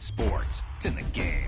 sports. It's in the game.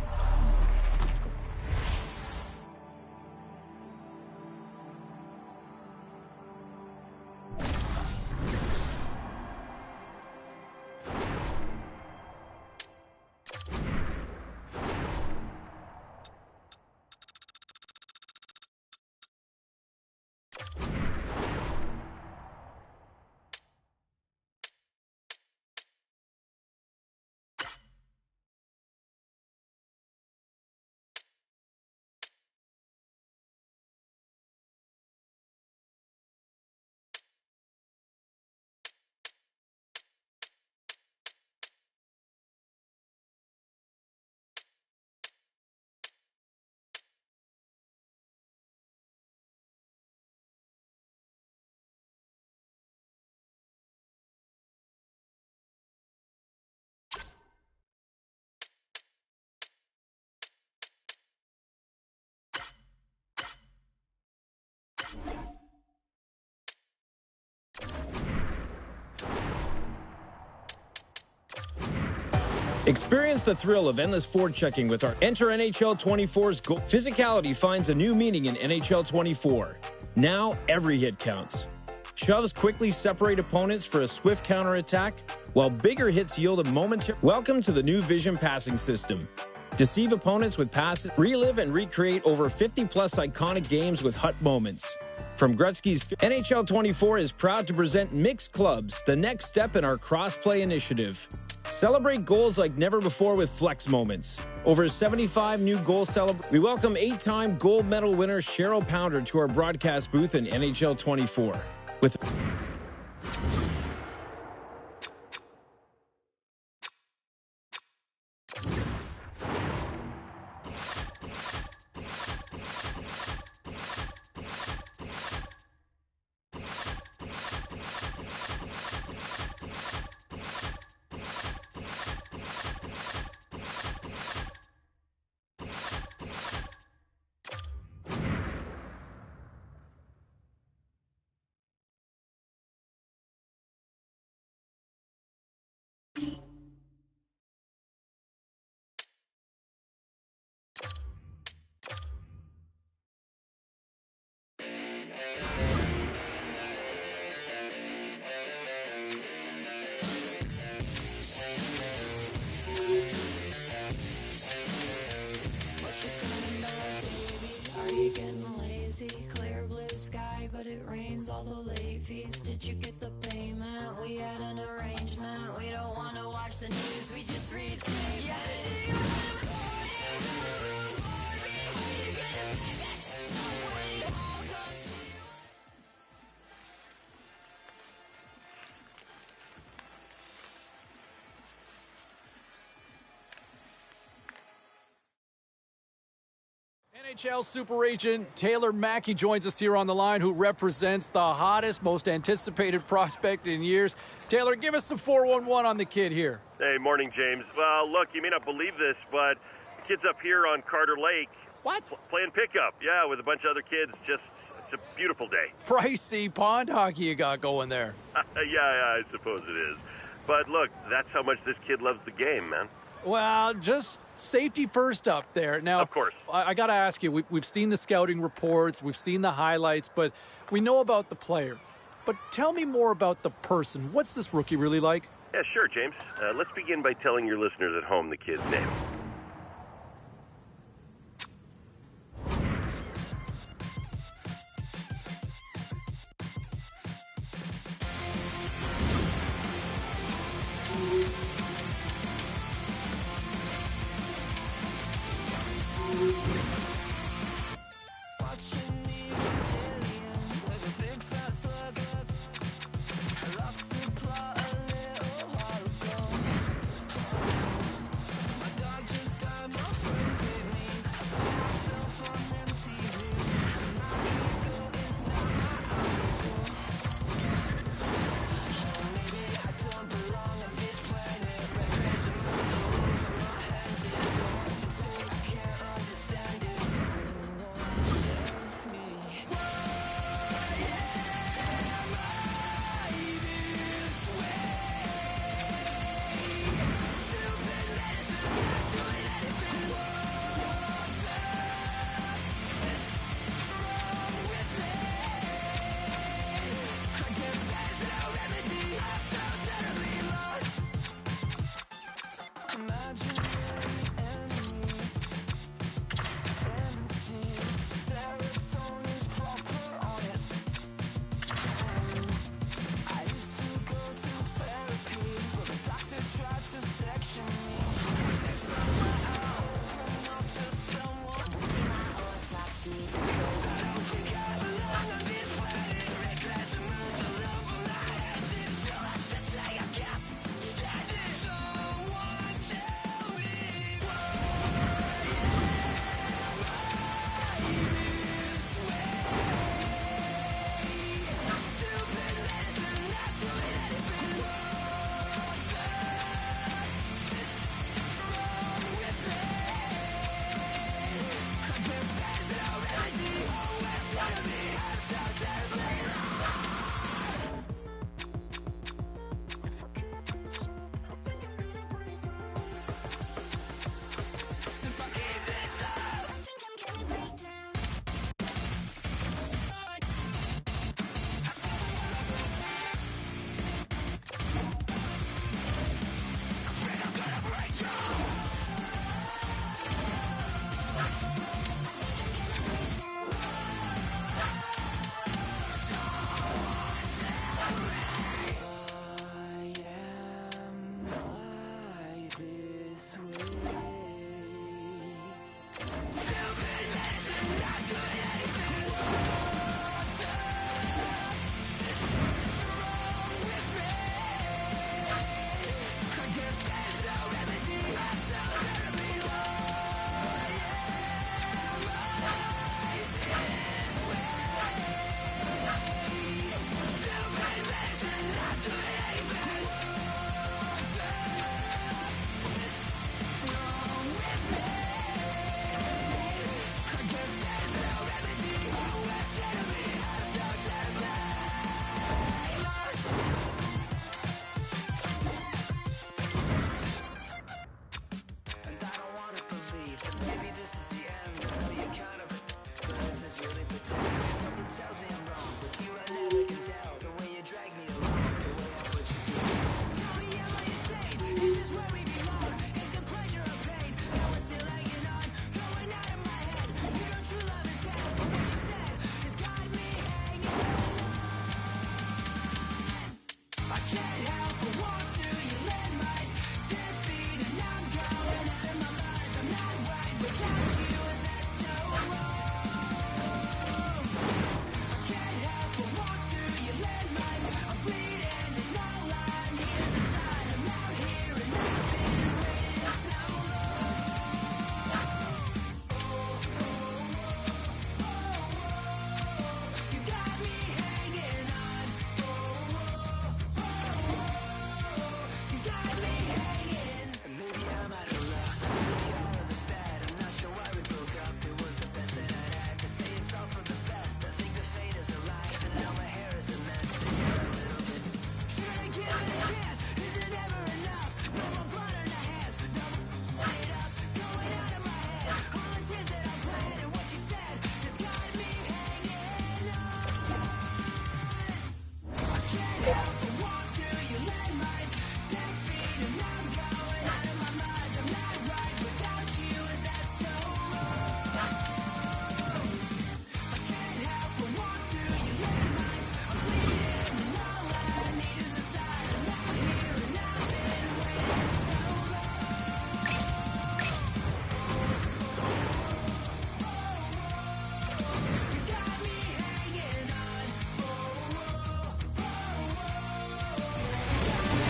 Experience the thrill of endless forechecking with our Enter NHL24's goal. Physicality finds a new meaning in NHL 24. Now, every hit counts. Shoves quickly separate opponents for a swift counterattack, while bigger hits yield a momentary. Welcome to the new Vision passing system. Deceive opponents with passes. Relive and recreate over 50-plus iconic games with hut moments. From Gretzky's NHL 24 is proud to present Mixed Clubs, the next step in our cross-play initiative. Celebrate goals like never before with Flex Moments. Over 75 new goal celebrations. We welcome 8-time gold medal winner Cheryl Pounder to our broadcast booth in NHL 24. With clear blue sky, but it rains all the late fees. Did you get the payment? We had an arrangement. We don't want to watch the news, we just read statements. Yeah, do you remember? NHL super agent Taylor Mackey joins us here on the line, who represents the hottest, most anticipated prospect in years. Taylor, give us some 411 on the kid here. Hey, morning, James. Well, look, you may not believe this, but the kid's up here on Carter Lake. What? Playing pickup, yeah, with a bunch of other kids. It's a beautiful day. Pricey pond hockey you got going there. Yeah, I suppose it is. But look, that's how much this kid loves the game, man. Well, just safety first up there. Now, of course. I got to ask you, we've seen the scouting reports, we've seen the highlights, but we know about the player. But tell me more about the person. What's this rookie really like? Yeah, sure, James. Let's begin by telling your listeners at home the kid's name.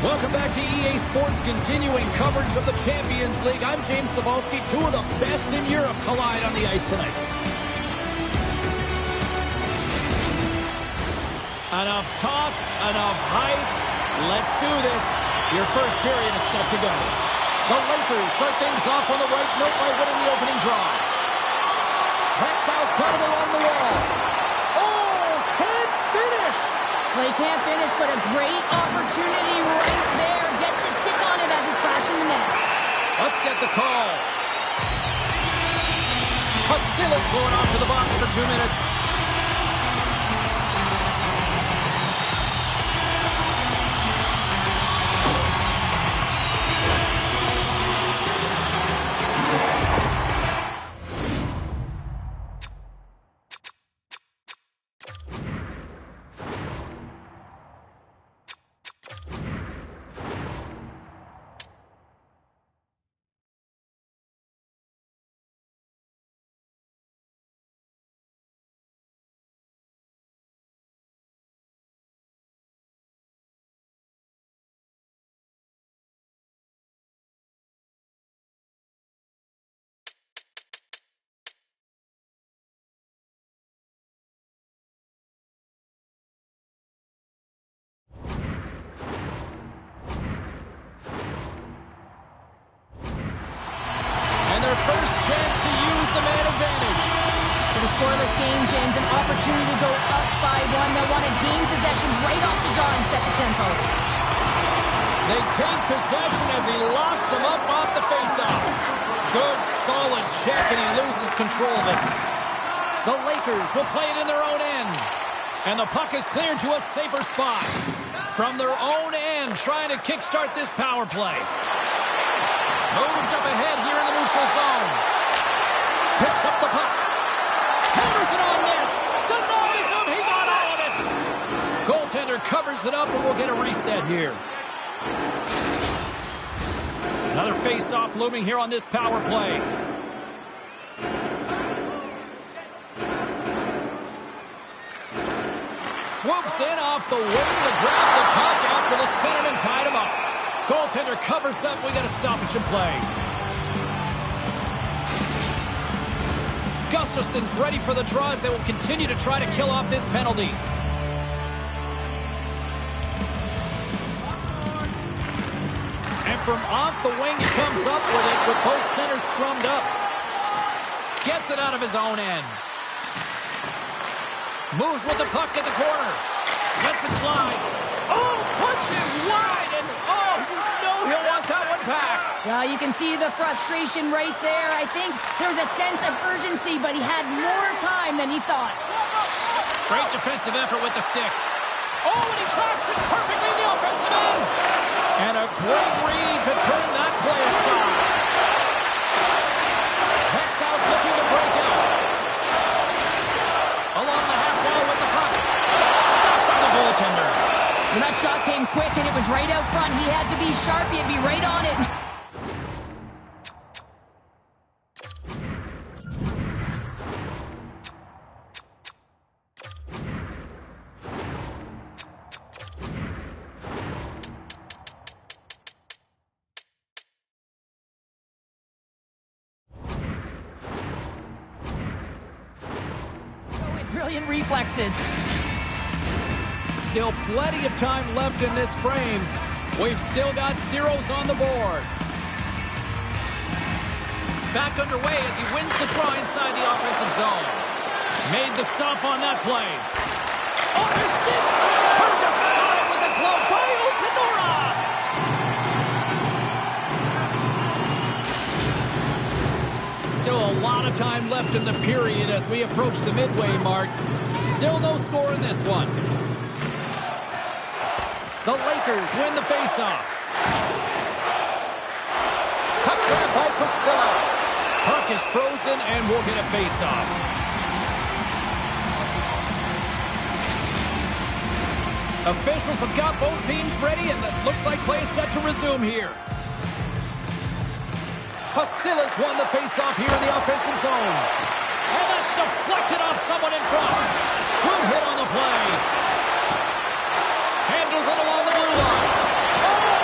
Welcome back to EA Sports, continuing coverage of the Champions League. I'm James Cebulski. Two of the best in Europe collide on the ice tonight. Enough talk, enough hype. Let's do this. Your first period is set to go. The Lakers start things off on the right note by winning the opening draw. Hexal's got it along the wall. Oh, can't finish. Well, he can't finish, but a great opportunity right there. Gets his stick on it as he's flashing the net. Let's get the call. Hasila's going off to the box for 2 minutes. First chance to use the man advantage. For the scoreless game, James, an opportunity to go up by one. They'll want to gain possession right off the draw and set the tempo. They take possession as he locks him up off the faceoff. Good, solid check, and he loses control of it. The Lakers will play it in their own end. And the puck is cleared to a safer spot. From their own end, trying to kickstart this power play. Moved up ahead here in the neutral zone. Picks up the puck. Hammers it on net. Denies him. He got all of it. Goaltender covers it up, and we'll get a reset here. Another face-off looming here on this power play. Swoops in off the wing to grab the puck after the centerman tied him up. Goaltender covers up. We got a stoppage in play. Gustafson's ready for the draws. They will continue to try to kill off this penalty. And from off the wing, he comes up with it with both centers scrummed up. Gets it out of his own end. Moves with the puck in the corner. Lets it fly. Oh, puts it wide, and oh, no, he'll want that one back. Well, you can see the frustration right there. I think there's a sense of urgency, but he had more time than he thought. Great defensive effort with the stick. Oh, and he tracks it perfectly in the offensive end. And a great read to turn that play aside. Hexal's looking to break out. Along the half wall with the puck. Stopped by the goaltender. Well, that shot came quick, and it was right out front. He had to be sharp. He had to be right on it. His brilliant reflexes. Still plenty of time left in this frame. We've still got zeros on the board. Back underway as he wins the draw inside the offensive zone. Made the stop on that play. On his stick! Turned aside with the glove by Okanora! Still a lot of time left in the period as we approach the midway mark. Still no score in this one. The Lakers win the faceoff. Puck grab by Pasilla. Puck is frozen and we'll get a faceoff. Officials have got both teams ready, and it looks like play is set to resume here. Pasilla's won the faceoff here in the offensive zone. And that's deflected off someone in front. Good hit on the play. Handles it along the blue line. Oh,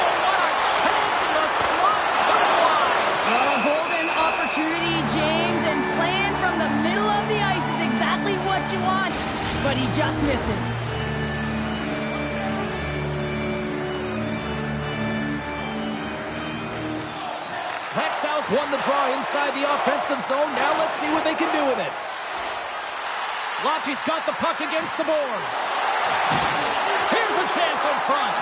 what you want, but he just misses. Rexhouse won the draw inside the offensive zone. Now let's see what they can do with it. Lotti's got the puck against the boards. Here's a chance in front.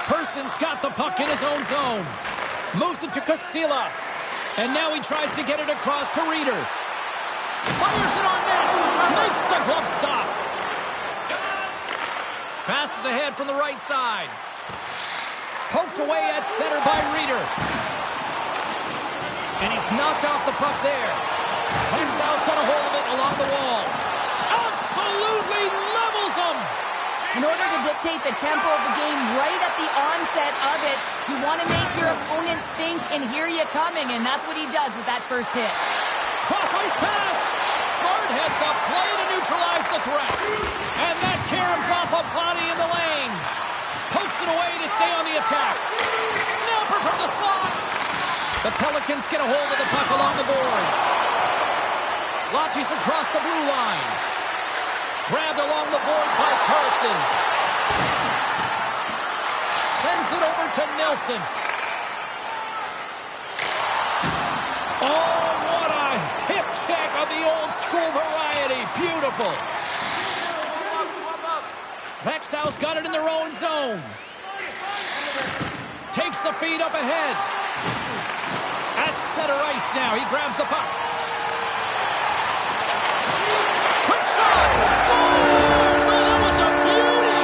Person's got the puck in his own zone. Moves it to Casilla. And now he tries to get it across to Reeder. Fires it on net. Makes the glove stop. Passes ahead from the right side. Poked away at center by Reeder. And he's knocked off the puck there. Rexhouse got a hold of it along the wall. Absolutely levels him. In order to dictate the tempo of the game right at the onset of it, you want to make your opponent think and hear you coming, and that's what he does with that first hit. Cross-ice pass. Smart heads up play to neutralize the threat. And that caroms off a body in the lane. Pokes it away to stay on the attack. Snapper from the slot. The Pelicans get a hold of the puck along the boards. Lotti's across the blue line. Grabbed along the boards by Carlson. Sends it over to Nelson. Oh, what a hip check of the old school variety. Beautiful. Rexhouse got it in their own zone. Takes the feed up ahead. At center ice now. He grabs the puck. Quick shot. Scores! Oh, that was a beauty.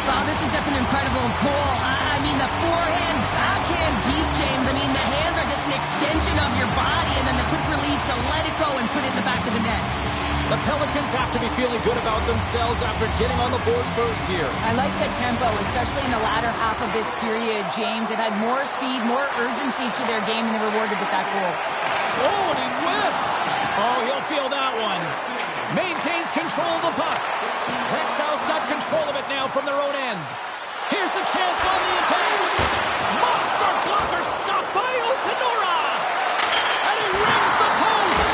Wow, this is just an incredible goal. I mean, the forehand, backhand deep, James. I mean, the hands are just an extension of your body, and then the quick release to let it go and put it in the back of the net. The Pelicans have to be feeling good about themselves after getting on the board first here. I like the tempo, especially in the latter half of this period, James. They've had more speed, more urgency to their game, and they're rewarded with that goal. Oh, and he whiffs. Oh, he'll feel that one. Maintains control of the puck. Rexhouse got control of it now from their own end. Here's a chance on the attack. Monster blocker stopped by Okanora. And he rings the post.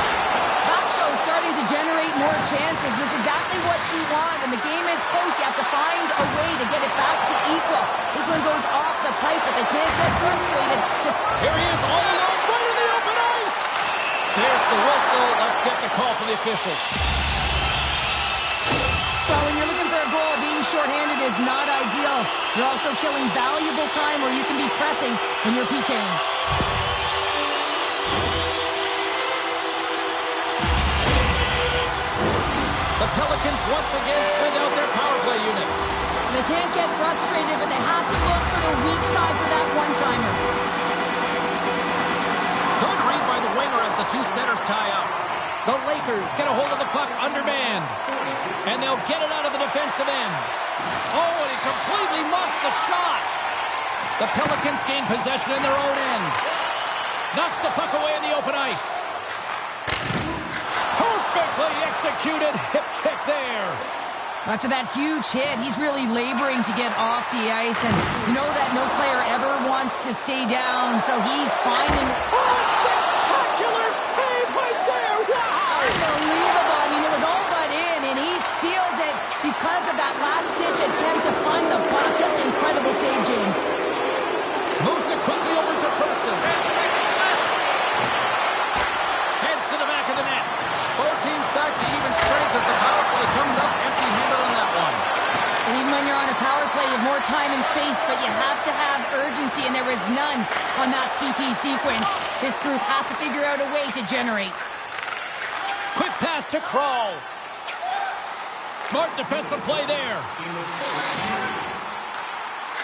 That show's starting to generate more chances. This is exactly what you want. When the game is close, you have to find a way to get it back to equal. This one goes off the pipe, but they can't get frustrated. Here he is all alone, right in the open ice. There's the whistle. Let's get the call from the officials. Well, when you're looking for a goal, being shorthanded is not ideal. You're also killing valuable time where you can be pressing when you're PKing. The Pelicans once again send out their power play unit. They can't get frustrated, but they have to look for the weak side for that one-timer. Good read by the winger as the two centers tie up. The Lakers get a hold of the puck undermanned. And they'll get it out of the defensive end. Oh, and he completely muffs the shot. The Pelicans gain possession in their own end. Knocks the puck away in the open ice. Perfectly executed hip check there. After that huge hit, he's really laboring to get off the ice, and you know that no player ever wants to stay down, so he's finding... Oh, spectacular save right there! Wow! Unbelievable. I mean, it was all but in, and he steals it because of that last-ditch attempt to find the puck. Just incredible save, James. Moves it quickly over to Person. Heads to the back of the net. Both teams back to even strength as the power play comes up empty-handed on that one. And even when you're on a power play, you have more time and space, but you have to have urgency, and there was none on that PP sequence. This group has to figure out a way to generate. Quick pass to Crawl. Smart defensive play there.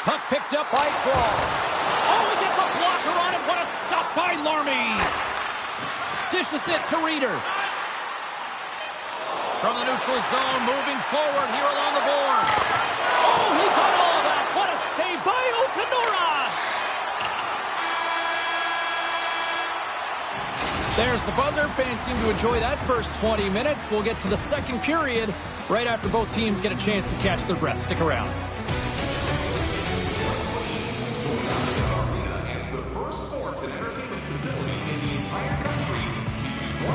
Puck picked up by Crawl. Oh, he gets a blocker on it. What a stop by Larmy. Dishes it to Reeder. From the neutral zone, moving forward here along the boards. Oh, he got all of that. What a save by Okanora. There's the buzzer. Fans seem to enjoy that first 20 minutes. We'll get to the second period right after both teams get a chance to catch their breath. Stick around. As the first sports and entertainment facility in the entire country, teaches 100%.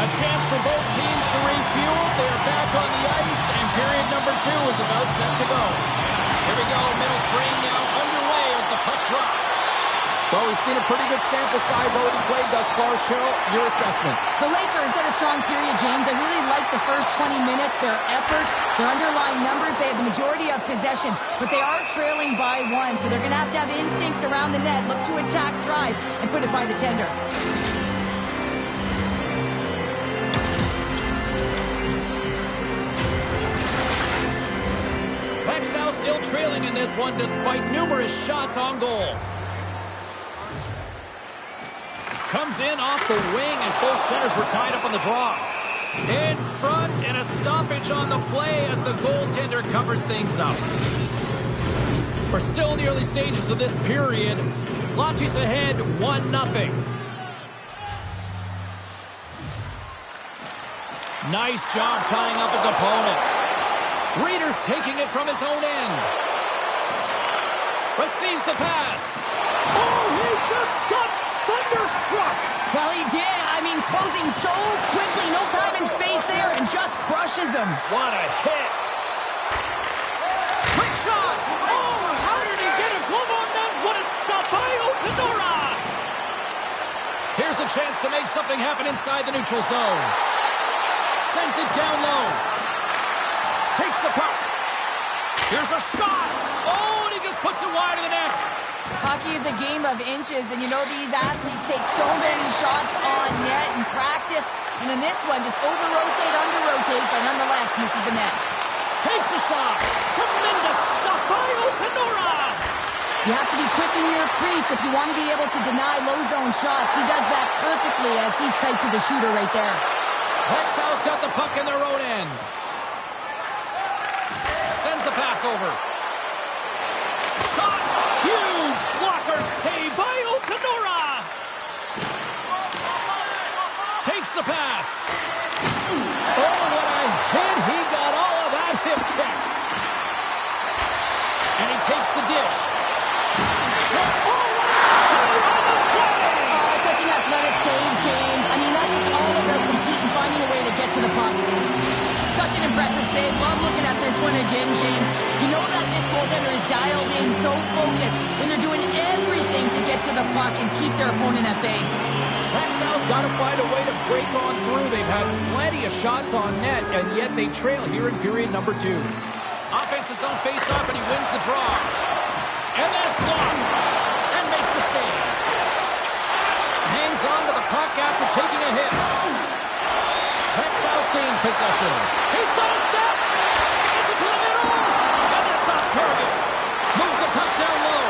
A chance for both teams to refuel. They are back on the ice, and period number 2 is about set to go. Here we go, middle frame now underway as the puck drops. Well, we've seen a pretty good sample size already played thus far. Cheryl, your assessment. The Lakers had a strong period, James. I really liked the first 20 minutes, their effort, their underlying numbers. They had the majority of possession, but they are trailing by 1, so they're going to have instincts around the net, look to attack, drive, and put it by the tender. Rexall still trailing in this one despite numerous shots on goal. Comes in off the wing as both centers were tied up on the draw. In front and a stoppage on the play as the goaltender covers things up. We're still in the early stages of this period. Lotties ahead 1-0. Nice job tying up his opponent. Reeder's taking it from his own end. Receives the pass. Oh, he just got thunderstruck. Well, he did. I mean, closing so quickly. No time and space there, and just crushes him. What a hit. Quick shot. Oh, how did he get a glove on that? What a stop by Okanora. Here's a chance to make something happen inside the neutral zone. Sends it down low. Takes the puck. Here's a shot. Oh, and he just puts it wide of the net. Hockey is a game of inches, and you know these athletes take so many shots on net in practice. And in this one, just over-rotate, under-rotate, but nonetheless misses the net. Takes a shot. Tremendous stop by Okanora. You have to be quick in your crease if you want to be able to deny low-zone shots. He does that perfectly as he's tight to the shooter right there. Rexall's got the puck in their own end. Sends the pass over. Shot! Huge blocker save by Okanora! Takes the pass. Oh, what a hit. He got all of that hip check. And he takes the dish. Oh, what a save on the play! Oh, such an athletic save, James. I mean, that's just all about competing, finding a way to get to the puck. Such an impressive save. Love looking at this one again, James. You know that this goaltender is dialed in, so focused, and they're doing everything to get to the puck and keep their opponent at bay. Rexall's got to find a way to break on through. They've had plenty of shots on net, and yet they trail here in period number 2. Offense his own face-off, and he wins the draw. And that's blocked. And makes the save. Hangs on to the puck after taking a hit. Rexall's gained possession. He's got a step. Sends it to the middle. And that's off target. Moves the puck down low.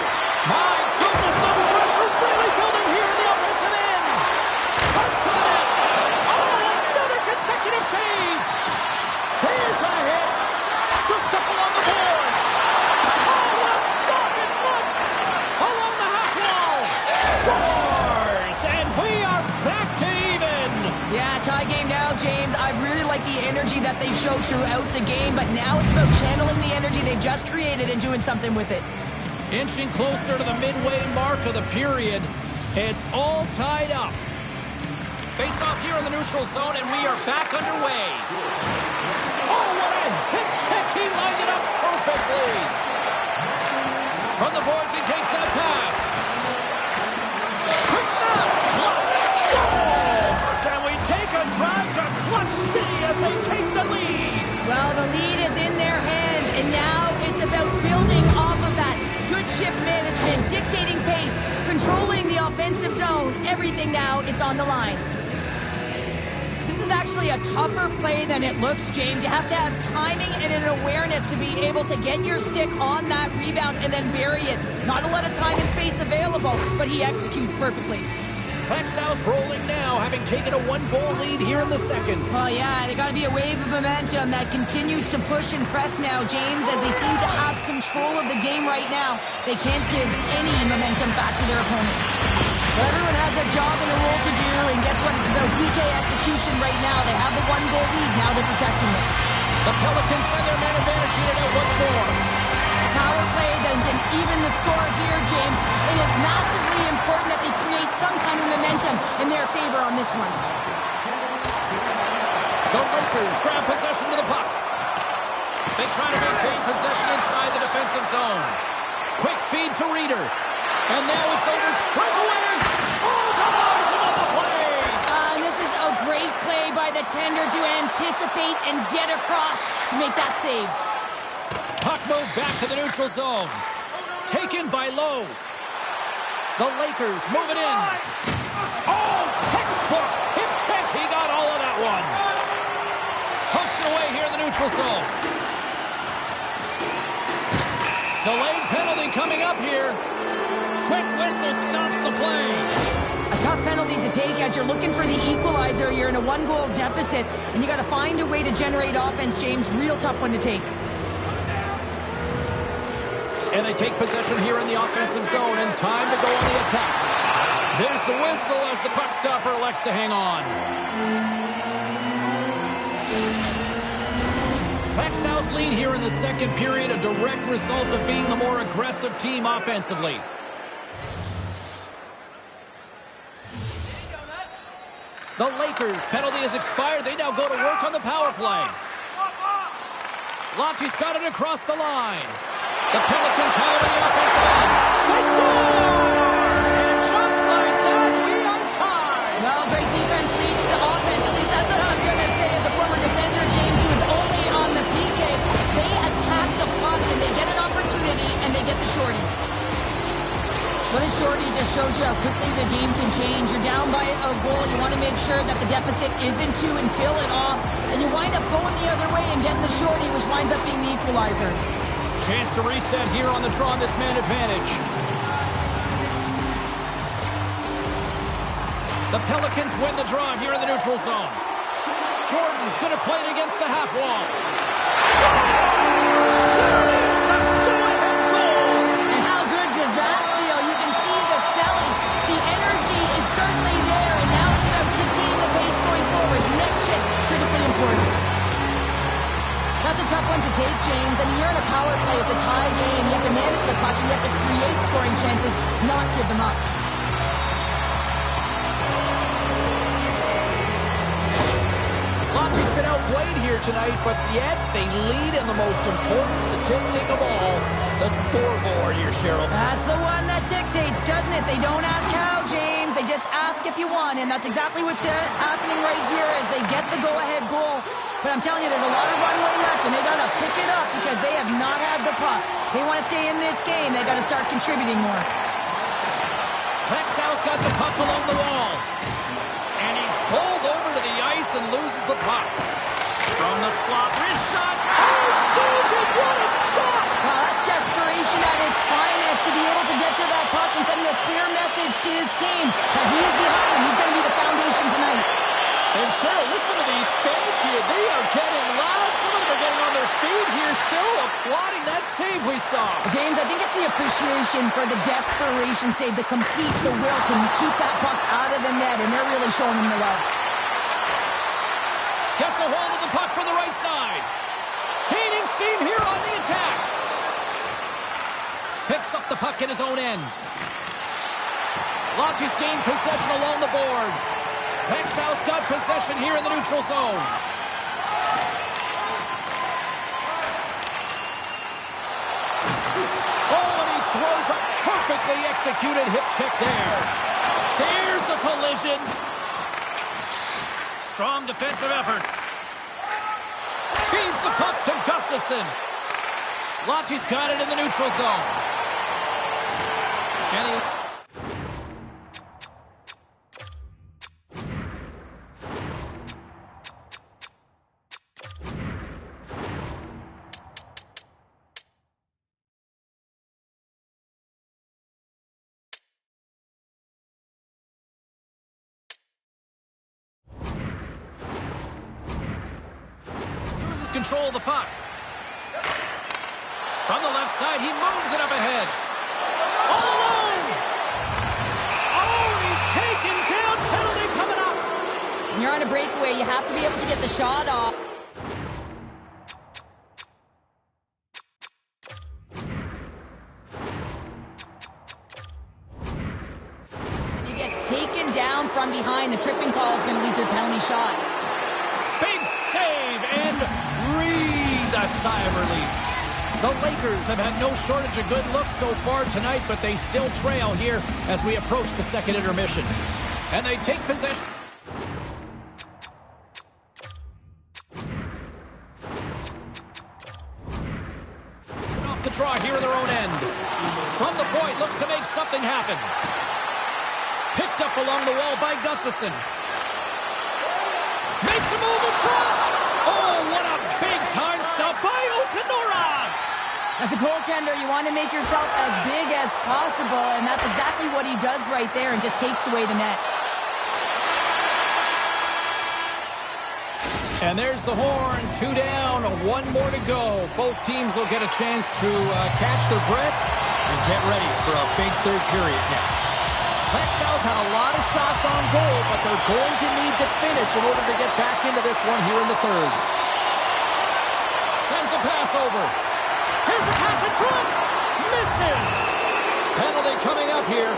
My goodness, the pressure really building here in the offensive end. Cuts to the net. Oh, another consecutive save. Here's a hit. Scooped up along the boards. Oh, a stop in front. Along the half wall. Scores. And we are back to even. Yeah, tie game now, James. I really like the energy that they showed throughout the game, but now it's about channeling the energy they've just created and doing something with it. Inching closer to the midway mark of the period. It's all tied up. Face off here in the neutral zone, and we are back underway. Oh, what a hip check. He lined it up perfectly. From the boards, he takes that pass. Quick snap. Blocked. Scores. And we take a drive to Clutch City as they take the lead. Well, the lead is in their hands, and now it's about building off of that. Good shift management, dictating pace, controlling the offensive zone. Everything now, it's on the line. This is actually a tougher play than it looks, James. You have to have timing and an awareness to be able to get your stick on that rebound and then bury it. Not a lot of time and space available, but he executes perfectly. Texas rolling now, having taken a 1-goal lead here in the second. Well, yeah, they got to be a wave of momentum that continues to push and press now, James, as they seem to have control of the game right now. They can't give any momentum back to their opponent. Well, everyone has a job and a role to do, and guess what? It's about PK execution right now. They have the 1-goal lead. Now they're protecting it. The Pelicans send their man advantage unit out once more. Power play then can even the score here, James. It is massively important that they create some kind of momentum in their favor on this one. The Lakers grab possession to the puck. They try to maintain possession inside the defensive zone. Quick feed to Reeder. And now it's over to breakaway. Oh, Tavares on the play. And this is a great play by the tender to anticipate and get across to make that save. Puck moved back to the neutral zone. Taken by Lowe. The Lakers move it in. Oh, textbook hip check. He got all of that one. Hooks it away here in the neutral zone. Delayed penalty coming up here. Quick whistle stops the play. A tough penalty to take as you're looking for the equalizer. You're in a 1-goal deficit, and you got to find a way to generate offense, James. Real tough one to take. And they take possession here in the offensive zone, and time to go on the attack. There's the whistle as the puck stopper elects to hang on. Texas lead here in the second period, a direct result of being the more aggressive team offensively. The Lakers' penalty has expired. They now go to work on the power play. Lottie's got it across the line. The Pelicans have it on the offensive end. They score! And just like that, we are tied. Well, great defense leads to offense. At least that's what I'm going to say as a former defender, James, who is only on the PK. They attack the puck, and they get an opportunity, and they get the shorty. Well, the shorty just shows you how quickly the game can change. You're down by a goal. You want to make sure that the deficit isn't 2 and kill it off. And you wind up going the other way and getting the shorty, which winds up being the equalizer. Chance to reset here on the draw on this man advantage. The Pelicans win the draw here in the neutral zone. Jordan's going to play it against the half wall. Scores! The go-ahead goal! And how good does that feel? You can see the selling. The energy is certainly there, and now it's about dictating the pace going forward. Next shift, critically important. That's a tough one to take, James. I mean, you're in a power play. It's a tie game. You have to manage the puck. You have to create scoring chances, not give them up. Lottie's been outplayed here tonight, but yet they lead in the most important statistic of all, the scoreboard here, Cheryl. That's the one that dictates, doesn't it? They don't ask how, James. They just ask if you won, and that's exactly what's happening right here as they get the go-ahead goal. But I'm telling you, there's a lot of runway left, and they got to pick it up because they have not had the puck. They want to stay in this game. They got to start contributing more. Texas got the puck along the wall. And he's pulled over to the ice and loses the puck. From the slot, wrist shot. Oh, saved it. What a stop. Well, that's desperation at its finest to be able to get to that puck and send a clear message to his team that he is behind him. He's going to be the foundation tonight. And Cheryl, listen to these fans here. They are getting loud. Some of them are getting on their feet here, still applauding that save we saw. James, I think it's the appreciation for the desperation save, the complete, the will to keep that puck out of the net, and they're really showing him the way. Gets a hold of the puck from the right side. Gaining steam here on the attack. Picks up the puck in his own end. Lottie's gained possession along the boards. Texas got possession here in the neutral zone. Oh, and he throws a perfectly executed hip check there. There's a collision. Strong defensive effort. Feeds the puck to Gustafson. Lottie's got it in the neutral zone. And he control of the puck. From the left side, he moves it up ahead. All alone! Oh, he's taken down. Penalty coming up. When you're on a breakaway, you have to be able to get the shot off. He gets taken down from behind. The tripping call is going to lead to a penalty shot. Big save and breathe a sigh of relief. The Lakers have had no shortage of good looks so far tonight, but they still trail here as we approach the second intermission. And they take possession. Off the draw here in their own end. From the point, looks to make something happen. Picked up along the wall by Gustafsson. Makes a move in front. Oh, what a big-time stop by Okanora. As a goaltender, you want to make yourself as big as possible, and that's exactly what he does right there and just takes away the net. And there's the horn. 2 down, 1 more to go. Both teams will get a chance to catch their breath And get ready for a big third period next. Plexau's had a lot of shots on goal, but they're going to need to finish in order to get back into this one here in the third. Sends a pass over. Here's a pass in front. Misses. Penalty coming up here.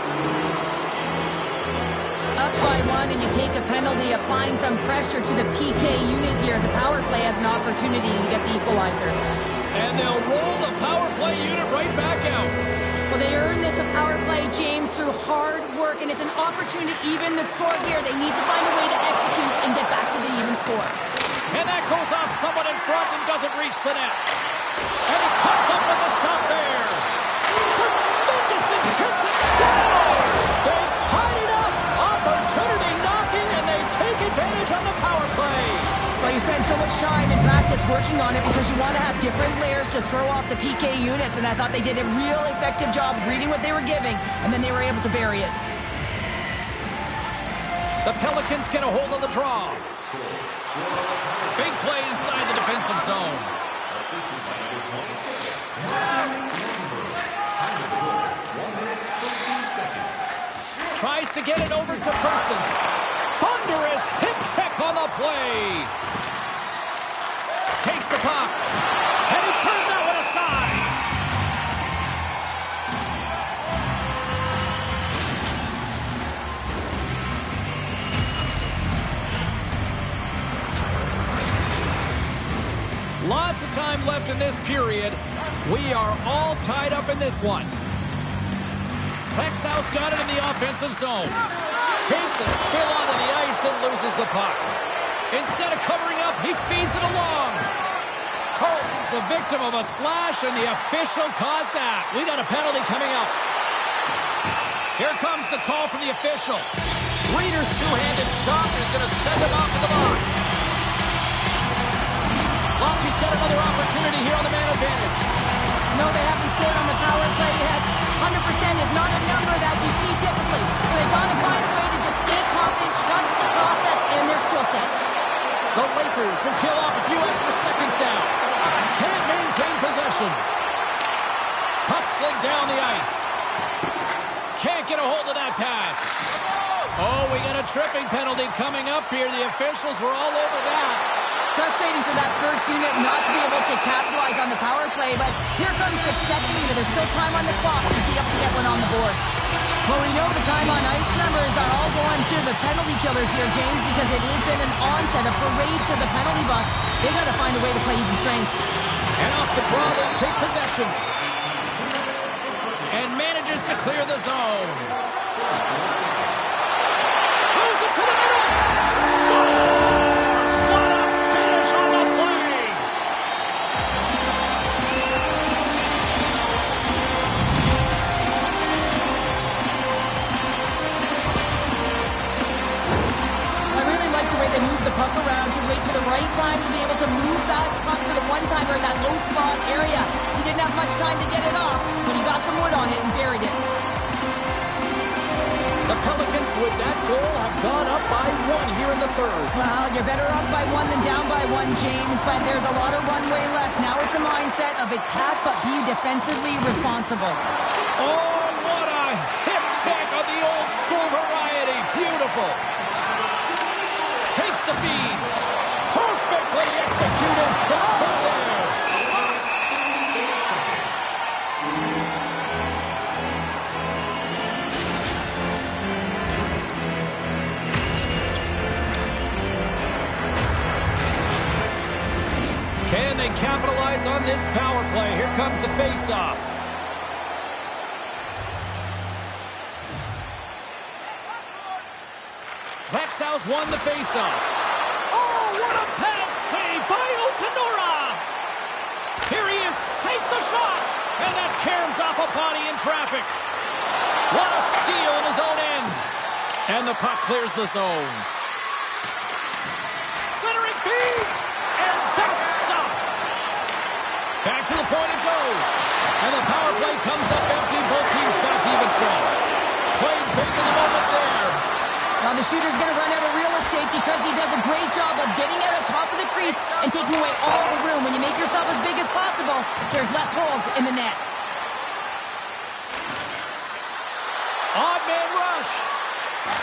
Up by 1, and you take a penalty, applying some pressure to the PK unit here as a power play has an opportunity to get the equalizer. And they'll roll the power play unit right back out. Well, they earned this a power play, James, through hard work, and it's an opportunity to even the score here. They need to find a way to execute and get back to the even score. And that goes off someone in front and doesn't reach the net. And he cuts up with the stop there. Tremendous intensity. Scores! They've tied it up. Opportunity knocking, and they take advantage on the power play. Well, you spend so much time in practice working on it because you want to have different layers to throw off the PK units, and I thought they did a real effective job reading what they were giving, and then they were able to bury it. The Pelicans get a hold of the draw. Big play inside the defensive zone. Tries to get it over to Person. Thunderous hip check on the play. Takes the puck. And he turned that one aside. Lots of time left in this period. We are all tied up in this one. Plexau's got it in the offensive zone. Takes a spill onto the ice and loses the puck. Instead of covering up, he feeds it along. Carlson's the victim of a slash, and the official caught that. We got a penalty coming up. Here comes the call from the official. Reeder's two-handed shot is going to send him out to the box. Lofty's got another opportunity here on the man advantage. No, they haven't scored on the power play yet. 100% is not a number that you see typically. So they've got to find a way to just stay confident, trust the process and their skill sets. The Lakers will kill off a few extra seconds now. Can't maintain possession. Puck slid down the ice. Can't get a hold of that pass. Oh, we got a tripping penalty coming up here. The officials were all over that. Frustrating for that first unit not to be able to capitalize on the power play, but here comes the second unit. There's still time on the clock to be able to get one on the board. Well, we know the time on ice numbers are all going to the penalty killers here, James, because it has been an onset, a parade to the penalty box. They've got to find a way to play even strength. And off the draw, they'll take possession. And manages to clear the zone. Moves it to the middle. Scores! What a finish on the play! I really like the way they move the puck around to wait for the right time to be able to move that puck for the one-timer in that low slot area. He didn't have much time to get it off, but he got some wood on it and buried it. The Pelicans, with that goal, have gone up by 1 here in the third. Well, you're better off by one than down by one, James, but there's a lot of runway left. Now it's a mindset of attack, but be defensively responsible. Oh, what a hip check on the old school variety. Beautiful. Takes the feed. Perfectly executed. Control there. Can they capitalize on this power play? Here comes the face-off. Vexau's won the face-off. Oh, what a pad save by Okanura! Here he is, takes the shot, and that caroms off a body in traffic. What a steal in his own end. And the puck clears the zone. Centering feed, and that's stopped. Back to the point it goes. And the power play comes up empty. Both teams back to even strength. Played big in the moment there. Now the shooter's going to run out of real estate because he does a great job of getting out on top of the crease and taking away all the room. When you make yourself as big as possible, there's less holes in the net. Odd man rush.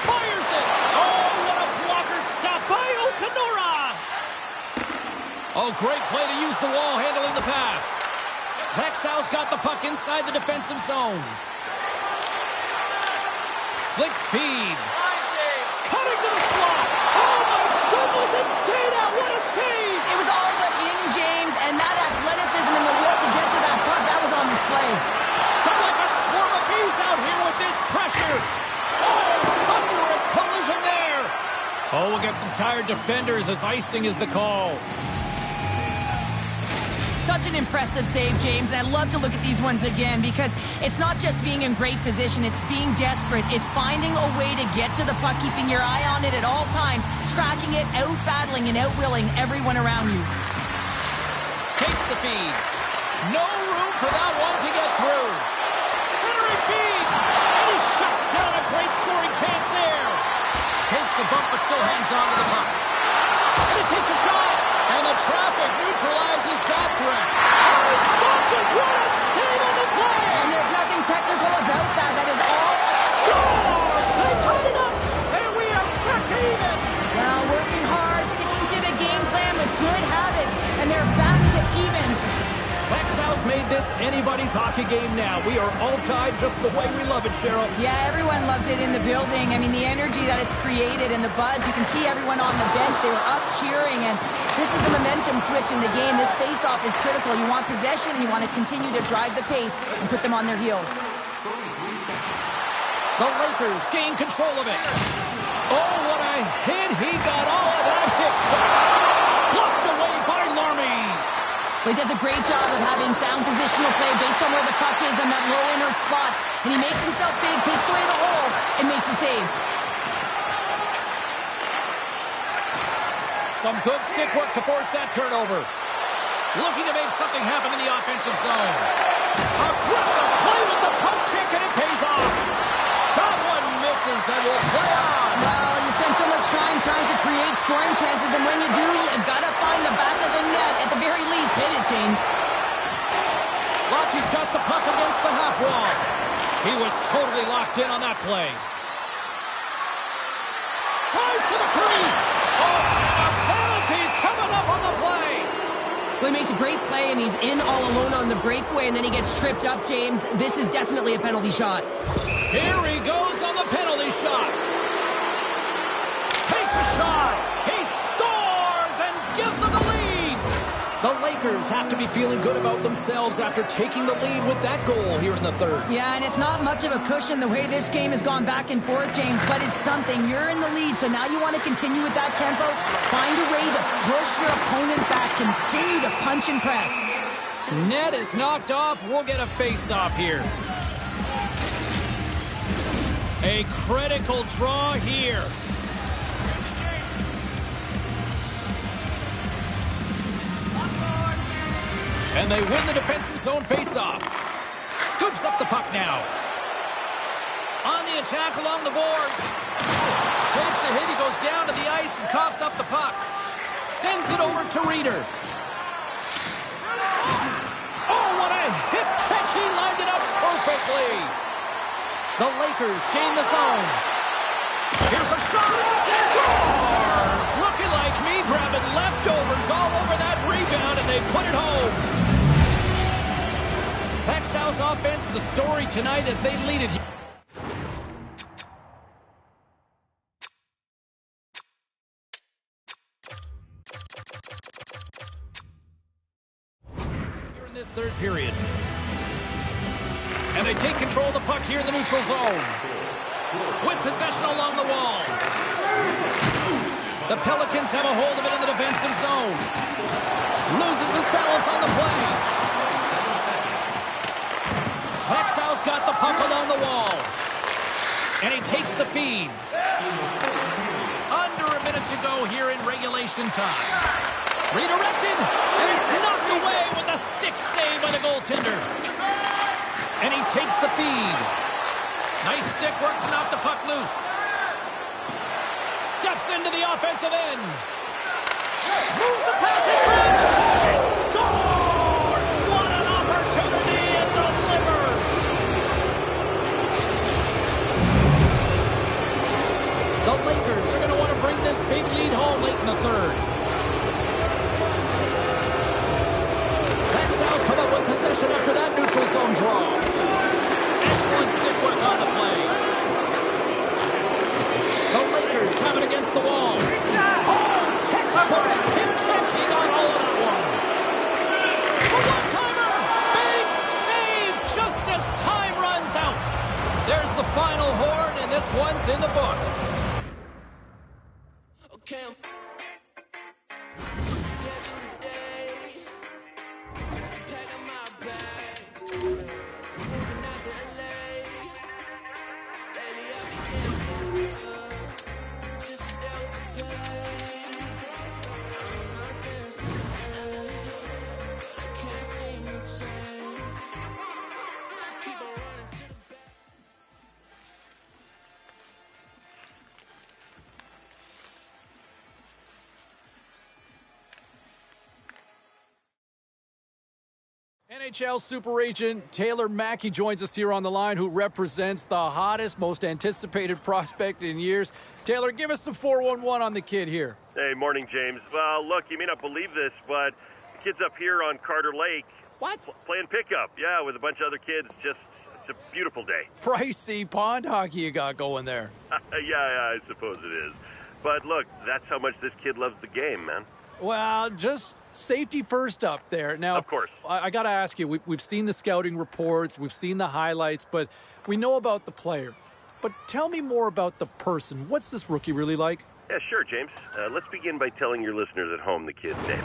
Fires it. Oh, what a blocker stop by Okanura. Oh, great play to use the wall handling the pass. Vexau's got the puck inside the defensive zone. Slick feed. Cutting to the slot. Oh, my goodness, it stayed out. What a save. It was all but in, James, and that athleticism and the will to get to that puck, that was on display. They're like a swarm of bees out here with this pressure. Oh, thunderous collision there. Oh, we'll get some tired defenders as icing is the call. Such an impressive save, James, and I love to look at these ones again because it's not just being in great position, it's being desperate. It's finding a way to get to the puck, keeping your eye on it at all times, tracking it, out-battling and out-willing everyone around you. Takes the feed. No room for that one to get through. Centering feed. And he shuts down a great scoring chance there. Takes a bump but still hangs on to the puck. And it takes a shot. And the traffic neutralizes that threat. Oh, he stopped it. What a save on the play. And there's nothing technical about that. That is all. Scores! They tied it up. And we are back to even. Well, working hard, sticking to the game plan with good habits, and they're back to evens. Vexau's made this anybody's hockey game now. We are all tied just the way we love it, Cheryl. Yeah, everyone loves it in the building. I mean, the energy that it's created and the buzz. You can see everyone on the bench. They were up cheering, and this is the momentum switch in the game. This face-off is critical. You want possession, and you want to continue to drive the pace and put them on their heels. The Lakers gain control of it. Oh, what a hit. He got all of that hit check. Blocked away by Larmy. He does a great job of having sound positional play based on where the puck is in that low inner slot. And he makes himself big, takes away the holes, and makes the save. Some good stick work to force that turnover. Looking to make something happen in the offensive zone. Aggressive play with the poke check, and it pays off. That one misses and will play on. Well, you spend so much time trying to create scoring chances, and when you do, you gotta find the back of the net. At the very least, hit it, James. Lotti's got the puck against the half wall. He was totally locked in on that play. Tries to the crease. Oh, the penalty's coming up on the play. Well, he makes a great play, and he's in all alone on the breakaway, and then he gets tripped up, James. This is definitely a penalty shot. Here he goes on the penalty shot. Takes a shot. He scores and gives them the lead. The Lakers have to be feeling good about themselves after taking the lead with that goal here in the third. Yeah, and it's not much of a cushion the way this game has gone back and forth, James, but it's something. You're in the lead, so now you want to continue with that tempo. Find a way to push your opponent back. Continue to punch and press. Net is knocked off. We'll get a face-off here. A critical draw here. And they win the defensive zone face-off. Scoops up the puck now. On the attack along the boards. Takes a hit. He goes down to the ice and coughs up the puck. Sends it over to Reeder. Oh, what a hip check. He lined it up perfectly. The Lakers gain the zone. Here's a shot. Scores! Looking like me grabbing leftovers all over that rebound, and they put it home. Texas offense, the story tonight as they lead it. Here in this third period. And they take control of the puck here in the neutral zone. With possession along the wall. The Pelicans have a hold of it in the defensive zone. Loses his balance on the play. Texas got the puck along the wall. And he takes the feed. Under a minute to go here in regulation time. Redirected, and it's knocked away with a stick save by the goaltender. And he takes the feed. Nice stick work to knock the puck loose. Steps into the offensive end. Moves the pass in front. He scores! What an opportunity and delivers! The Lakers are going to want to bring this big lead home late in the third. Texas come up with possession after that neutral zone draw. Excellent stick work on the play. The Lakers have it against the wall. Oh, textbook pin check. He got all of that one. A one-timer. Big save just as time runs out. There's the final horn, and this one's in the books. Okay. NHL super agent Taylor Mackey joins us here on the line, who represents the hottest, most anticipated prospect in years. Taylor, give us some 411 on the kid here. Hey, morning, James. Well, look, you may not believe this, but the kid's up here on Carter Lake. What? Playing pickup, yeah, with a bunch of other kids. Just, it's a beautiful day. Pricey pond hockey you got going there. Yeah, I suppose it is. But look, that's how much this kid loves the game, man. Well, just safety first up there. Now, of course. I got to ask you, we've seen the scouting reports, we've seen the highlights, but we know about the player. But tell me more about the person. What's this rookie really like? Yeah, sure, James. Let's begin by telling your listeners at home the kid's name.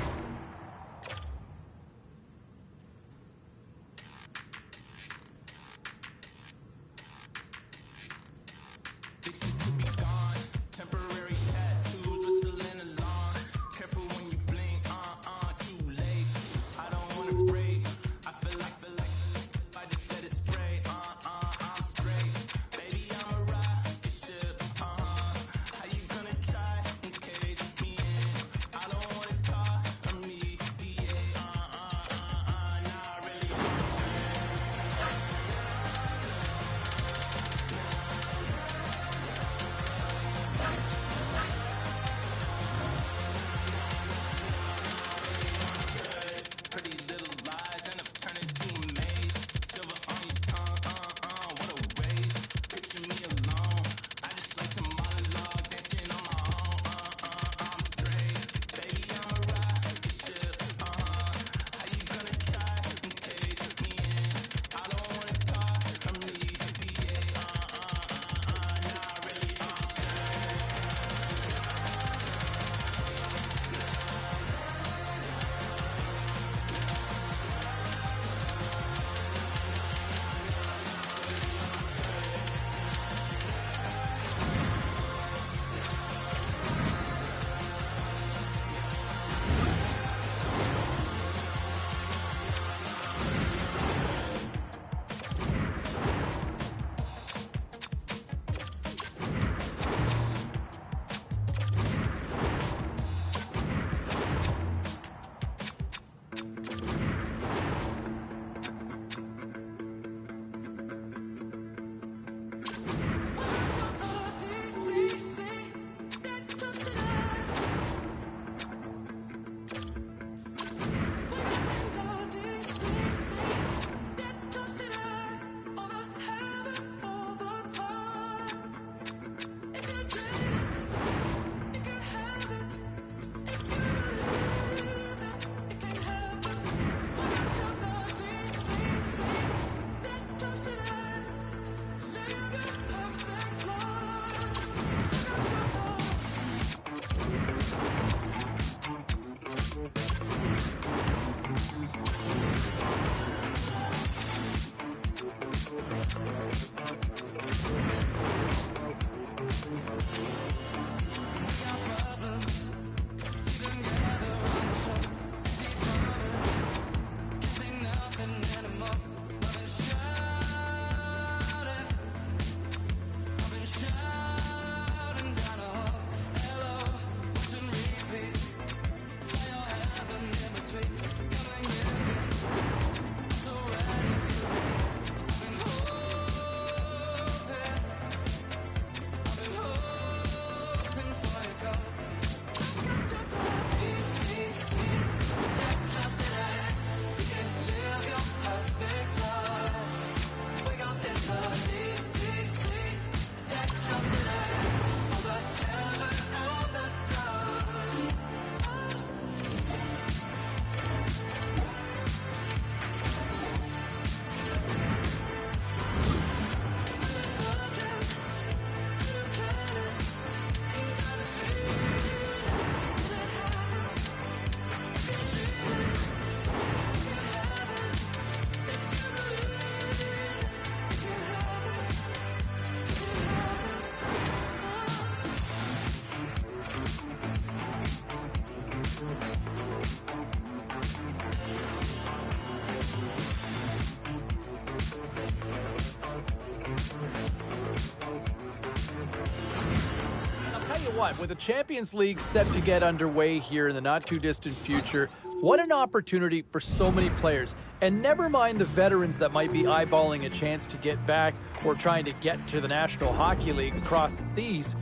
you what, with the Champions League set to get underway here in the not-too-distant future, what an opportunity for so many players. And never mind the veterans that might be eyeballing a chance to get back or trying to get to the National Hockey League across the seas.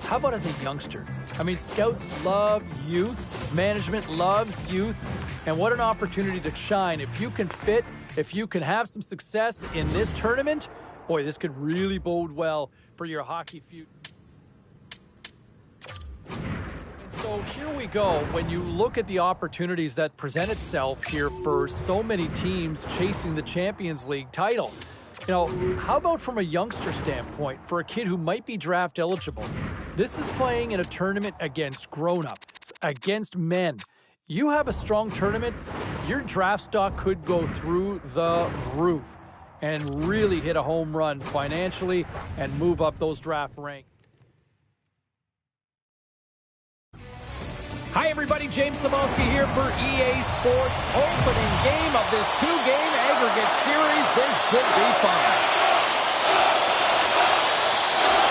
How about as a youngster? I mean, scouts love youth, management loves youth, and what an opportunity to shine. If you can fit, if you can have some success in this tournament, boy, this could really bode well for your hockey future. So here we go. When you look at the opportunities that present itself here for so many teams chasing the Champions League title, you know, how about from a youngster standpoint for a kid who might be draft eligible? This is playing in a tournament against grown-ups, against men. You have a strong tournament, your draft stock could go through the roof and really hit a home run financially and move up those draft ranks. Hi everybody, James Cebulski here for EA Sports. Opening game of this two-game aggregate series. This should be fun.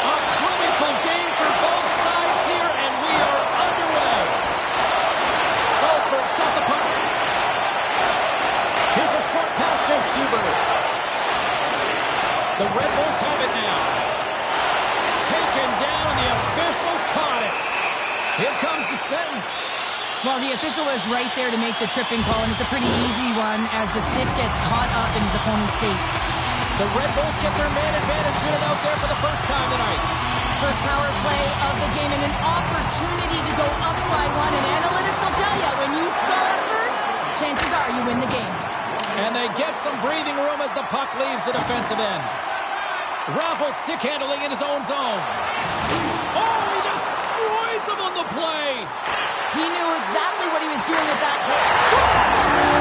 A critical game for both sides here, and we are underway. Salzburg's got the puck. Here's a short pass to Hubert. The Red Bulls have it now. Taken down, and the officials caught it. Here comes the sentence. Well, the official was right there to make the tripping call, and it's a pretty easy one as the stick gets caught up in his opponent's skates. The Red Bulls get their man advantage unit out there for the first time tonight. First power play of the game and an opportunity to go up by one, and analytics will tell you when you score first, chances are you win the game. And they get some breathing room as the puck leaves the defensive end. Raffle stick handling in his own zone. Oh, he destroys him on the play. He knew exactly what he was doing with that hit.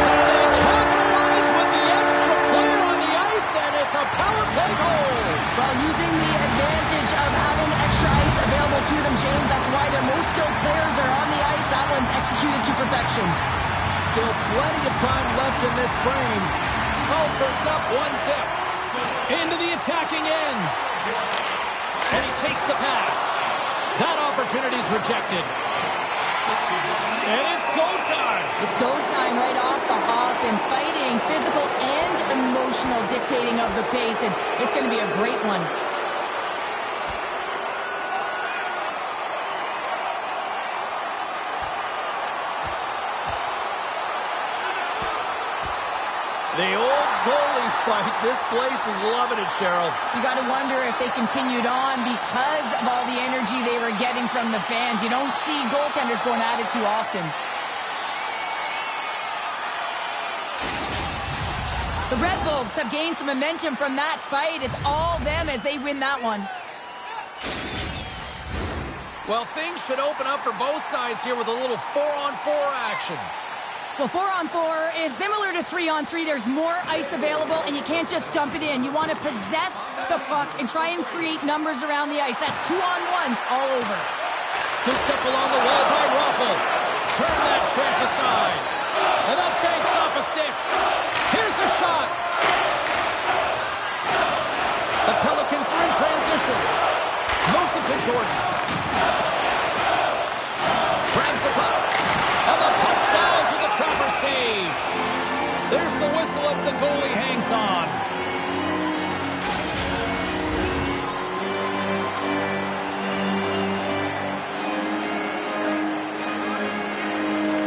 So they capitalize with the extra player on the ice, and it's a power play goal. While using the advantage of having extra ice available to them, James, that's why their most skilled players are on the ice. That one's executed to perfection. Still plenty of time left in this frame. Salzburg's up 1-0. Into the attacking end. And he takes the pass. That opportunity's rejected. And it's go time. It's go time right off the hop, and fighting, physical and emotional dictating of the pace, and it's going to be a great one. The old goalie fight. This place is loving it, Cheryl. You got to wonder if they continued on because of all the energy they were getting from the fans. You don't see goaltenders going at it too often. The Red Bulls have gained some momentum from that fight. It's all them as they win that one. Well, things should open up for both sides here with a little 4-on-4 action. Well, 4-on-4 is similar to 3-on-3. There's more ice available, and you can't just dump it in. You want to possess the puck and try and create numbers around the ice. That's 2-on-1s all over. Scooped up along the wall by Raffle. Turn that chance aside. And that banks off a stick. Here's the shot. The Pelicans are in transition. Moves it to Jordan. Grabs the puck. And the puck dies with a trapper save. There's the whistle as the goalie hangs on.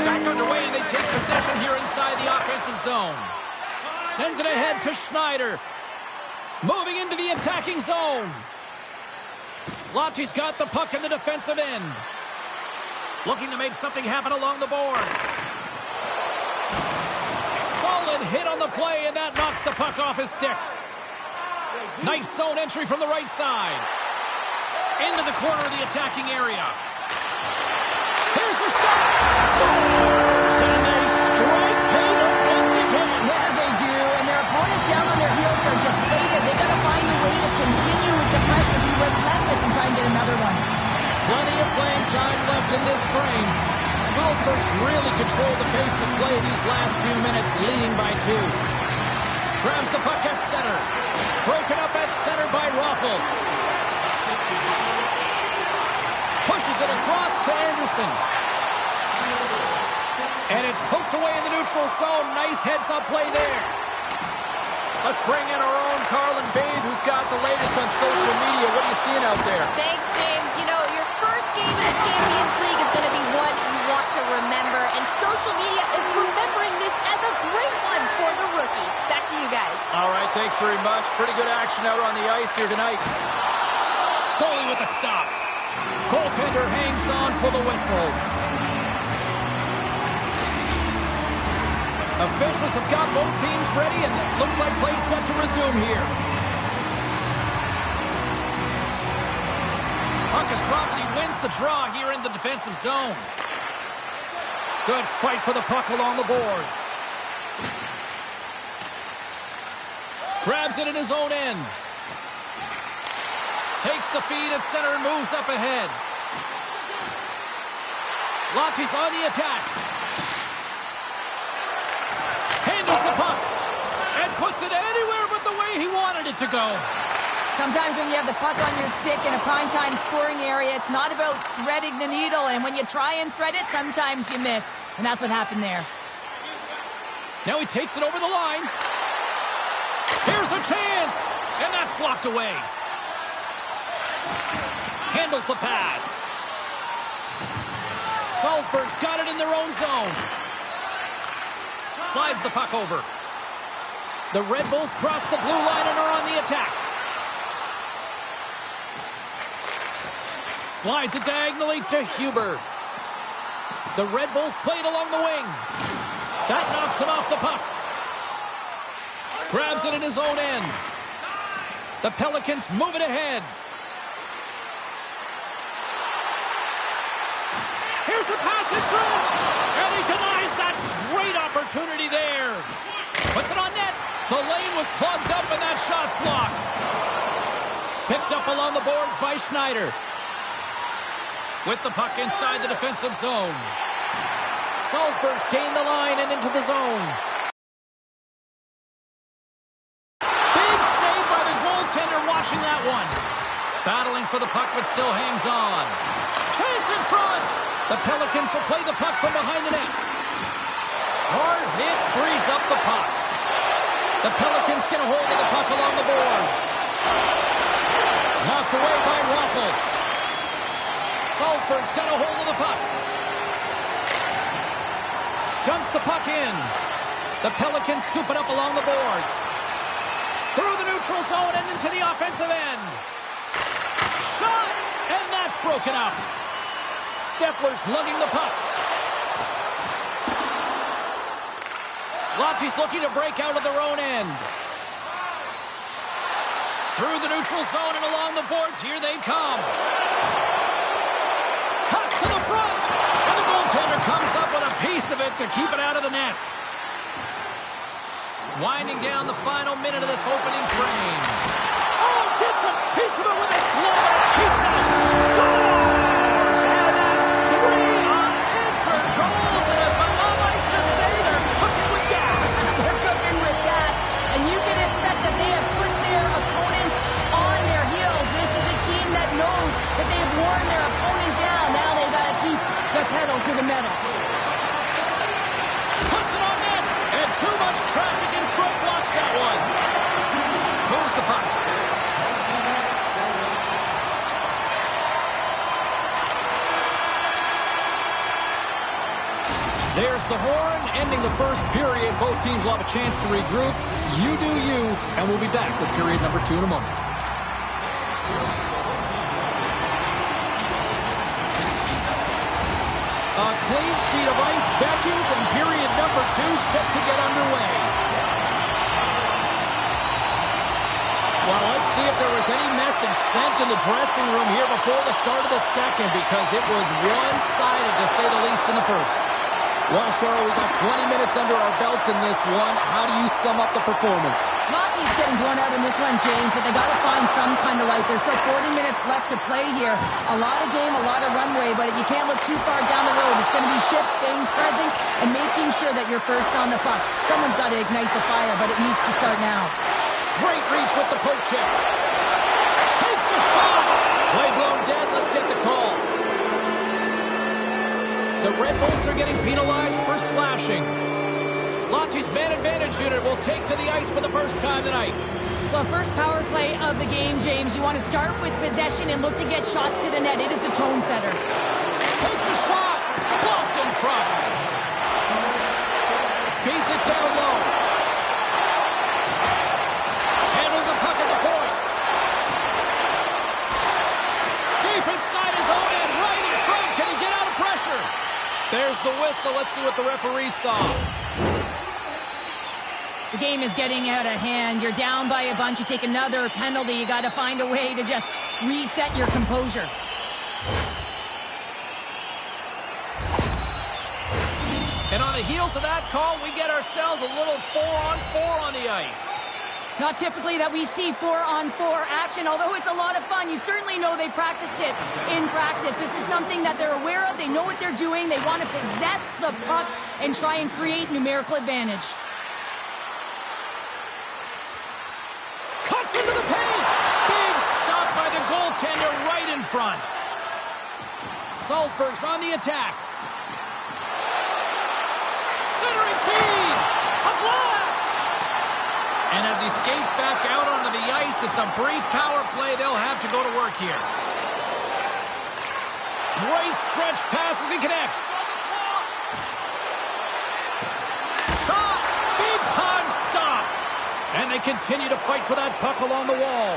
Back underway, and they take possession here inside the offensive zone. Sends it ahead to Schneider. Moving into the attacking zone. Lotte's got the puck in the defensive end. Looking to make something happen along the boards. Solid hit on the play, and that knocks the puck off his stick. Nice zone entry from the right side. Into the corner of the attacking area. Here's the shot. Scores! And they strike pay dirt once again. Yeah, they do, and their opponents down on their heels are deflated. They got to find a way to continue with the pressure, be relentless, and try and get another one. Plenty of playing time left in this frame. Salzburg's really controlled the pace of play these last few minutes, leading by 2. Grabs the puck at center. Broken up at center by Raffle. Pushes Pushes it across to Anderson. And it's poked away in the neutral zone. Nice heads-up play there. Let's bring in our own Carlin Bathe, who's got the latest on social media. What are you seeing out there? Thanks, James. You know, your first game in the Champions League is going to be one you want to remember, and social media is remembering this as a great one for the rookie. Back to you guys. All right, thanks very much. Pretty good action out on the ice here tonight. Goalie with a stop. Goaltender hangs on for the whistle. Officials have got both teams ready, and it looks like play set to resume here. Puck is dropped, and he wins the draw here in the defensive zone. Good fight for the puck along the boards. Grabs it in his own end. Takes the feed at center and moves up ahead. Lotte's on the attack. Handles the puck and puts it anywhere but the way he wanted it to go. Sometimes when you have the puck on your stick in a primetime scoring area, it's not about threading the needle, and when you try and thread it, sometimes you miss, and that's what happened there. Now he takes it over the line. Here's a chance, and that's blocked away. Handles the pass. Salzburg's got it in their own zone. Slides the puck over. The Red Bulls cross the blue line and are on the attack. Slides it diagonally to Huber. The Red Bulls play it along the wing. That knocks him off the puck. Grabs it in his own end. The Pelicans move it ahead. Here's a pass in front, and he denies that great opportunity there. Puts it on net. The lane was plugged up, and that shot's blocked. Picked up along the boards by Schneider. With the puck inside the defensive zone. Salzburg's gained the line and into the zone. Big save by the goaltender watching that one. Battling for the puck, but still hangs on. Chance in front. The Pelicans will play the puck from behind the net. Hard hit frees up the puck. The Pelicans get a hold of the puck along the boards. Knocked away by Raffle. Salzburg's got a hold of the puck. Dumps the puck in. The Pelicans scoop it up along the boards. Through the neutral zone and into the offensive end. Shot! And that's broken up. Steffler's lugging the puck. Lotte's looking to break out of their own end. Through the neutral zone and along the boards, here they come. Cuts to the front, and the goaltender comes up with a piece of it to keep it out of the net. Winding down the final minute of this opening frame. Oh, gets a piece of it with his glove and keeps it. Scores! And that's 3 unanswered goals, and as my mom likes to say, they're cooking with gas. They're cooking with gas, and you can expect that they have put their opponents on their heels. This is a team that knows that they have worn their opponent down. Now they've got to keep the pedal to the metal. Puts it on net, and too much traffic in front blocks that one. Moves the puck. There's the horn, ending the first period. Both teams will have a chance to regroup. You do you, and we'll be back with period number 2 in a moment. A clean sheet of ice beckons, and period number 2 set to get underway. Well, let's see if there was any message sent in the dressing room here before the start of the second, because it was one-sided, to say the least, in the first. Well, Cheryl, we got 20 minutes under our belts in this one. How do you sum up the performance? Lotte's getting blown out in this one, James, but they got to find some kind of light. There's still 40 minutes left to play here. A lot of game, a lot of runway, but you can't look too far down the road. It's going to be shifts, staying present, and making sure that you're first on the puck. Someone's got to ignite the fire, but it needs to start now. Great reach with the poke check. Takes a shot. Play blown dead. Let's get the call. The Red Bulls are getting penalized for slashing. Lotte's man advantage unit will take to the ice for the first time tonight. Well, first power play of the game, James. You want to start with possession and look to get shots to the net. It is the tone setter. Takes a shot. Blocked in front. Feeds it down low. Handles the puck at the point. Deep inside his own end, right in front. Can he get out of pressure? There's the whistle. Let's see what the referee saw. The game is getting out of hand. You're down by a bunch. You take another penalty. You got to find a way to just reset your composure. And on the heels of that call, we get ourselves a little 4-on-4 on the ice. Not typically that we see 4-on-4 action, although it's a lot of fun. You certainly know they practice it in practice. This is something that they're aware of. They know what they're doing. They want to possess the puck and try and create numerical advantage. Cuts into the paint. Big stop by the goaltender right in front. Salzburg's on the attack. Centering feed. A blast. And as he skates back out onto the ice, it's a brief power play. They'll have to go to work here. Great stretch pass as he connects. Shot. Big time stop. And they continue to fight for that puck along the wall.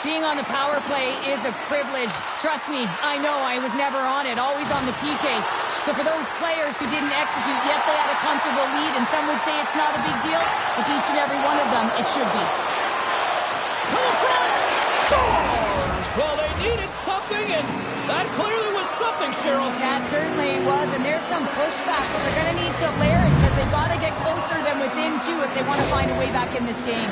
Being on the power play is a privilege. Trust me, I know I was never on it, always on the PK. So for those players who didn't execute, yes, they had a comfortable lead, and some would say it's not a big deal, but to each and every one of them, it should be. To the front! Scores! Well, they needed something, and that clearly was something, Cheryl. That certainly was, and there's some pushback, but they're going to need to layer it, because they've got to get closer than within two if they want to find a way back in this game.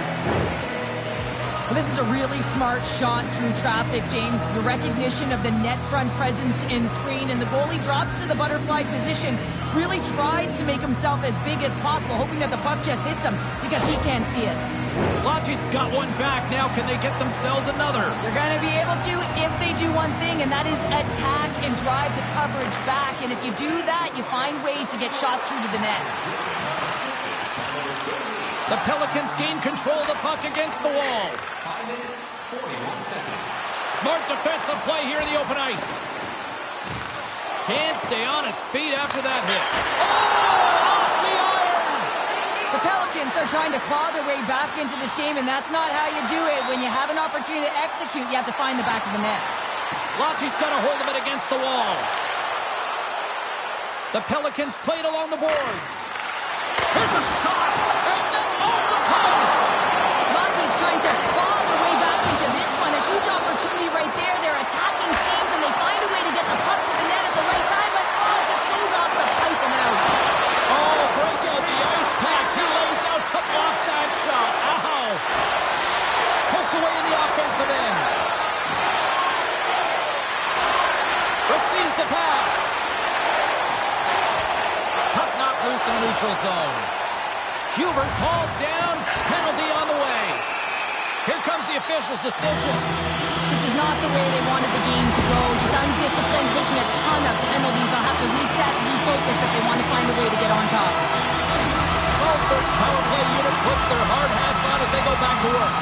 Well, this is a really smart shot through traffic, James. The recognition of the net front presence in screen, and the goalie drops to the butterfly position, really tries to make himself as big as possible, hoping that the puck just hits him because he can't see it. Lotte's got one back now. Can they get themselves another? They're going to be able to if they do one thing, and that is attack and drive the coverage back. And if you do that, you find ways to get shots through to the net. The Pelicans gain control of the puck against the wall. 5 minutes, 41 seconds. Smart defensive play here in the open ice. Can't stay on his feet after that hit. Oh, off the iron! The Pelicans are trying to claw their way back into this game, and that's not how you do it. When you have an opportunity to execute, you have to find the back of the net. Lotte's got a hold of it against the wall. The Pelicans played along the boards. Here's a shot, and then off the post. Lotte's trying to claw their way back into this one. A huge opportunity right there. They're attacking seams, and they find a way to get the puck to the net at the right time, but it just goes off the pipe and out. Oh, break out the ice packs. He lays out to block that shot. Ow. Poked away in the offensive end. Receives the pass. Puck knocked loose in the neutral zone. Huber's hauled down. Penalty on the way. Here comes the official's decision. This is not the way they wanted the game to go. Just undisciplined, taking a ton of penalties. They'll have to reset and refocus if they want to find a way to get on top. Salzburg's power play unit puts their hard hats on as they go back to work.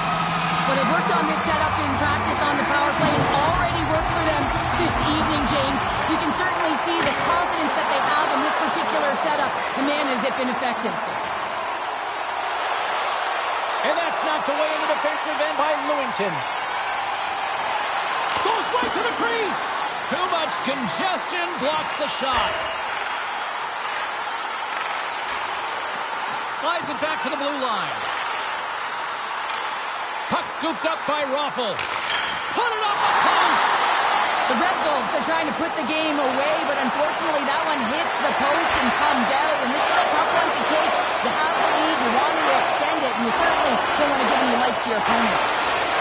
Well, they worked on this setup in practice on the power play. It's already worked for them this evening, James. You can certainly see the confidence that they have in this particular setup. And man, has it been effective. And that's knocked away in the defensive end by Lewington. Goes right to the crease. Too much congestion blocks the shot. Slides it back to the blue line. Puck scooped up by Raffle. Put it on the post. The Red Bulls are trying to put the game away, but unfortunately that one hits the post and comes out. And this is a tough one to take. You have the lead, you want to extend it, and you certainly don't want to give any life to your opponent.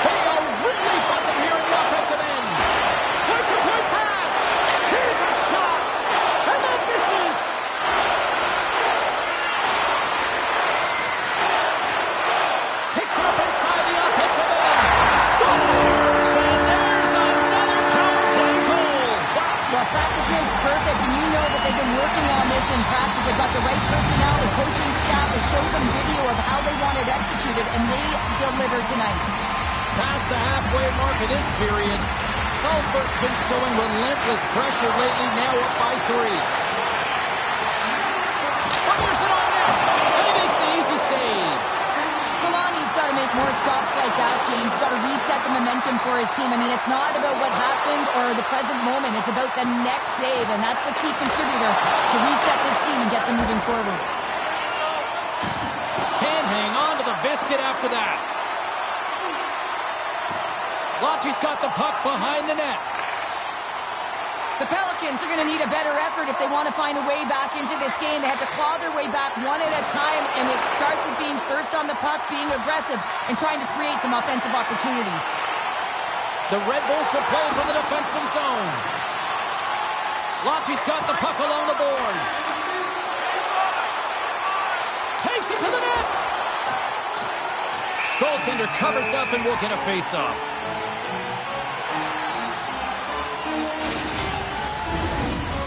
They are really buzzing here in the offensive end. Point-to-point pass. Here's a shot. And that misses. Picks it up inside the offensive end. Scores! And there's another power play goal. Well, practice makes perfect, and you know that they've been working on this in practice. They've got the right personnel, the coaching staff to show them video of how they want it executed, and they deliver tonight. Past the halfway mark of this period, Salzburg's been showing relentless pressure lately, now up by 3. Fires it on net, and he makes the easy save. Solani's got to make more stops like that, James. Got to reset the momentum for his team. I mean, it's not about what happened or the present moment. It's about the next save, and that's the key contributor to reset this team and get them moving forward. Can't hang on to the biscuit after that. Lotte's got the puck behind the net. The Pelicans are going to need a better effort if they want to find a way back into this game. They have to claw their way back one at a time, and it starts with being first on the puck, being aggressive, and trying to create some offensive opportunities. The Red Bulls are playing from the defensive zone. Lotte's got the puck along the boards. Takes it to the net. Goaltender covers up and will get a face-off.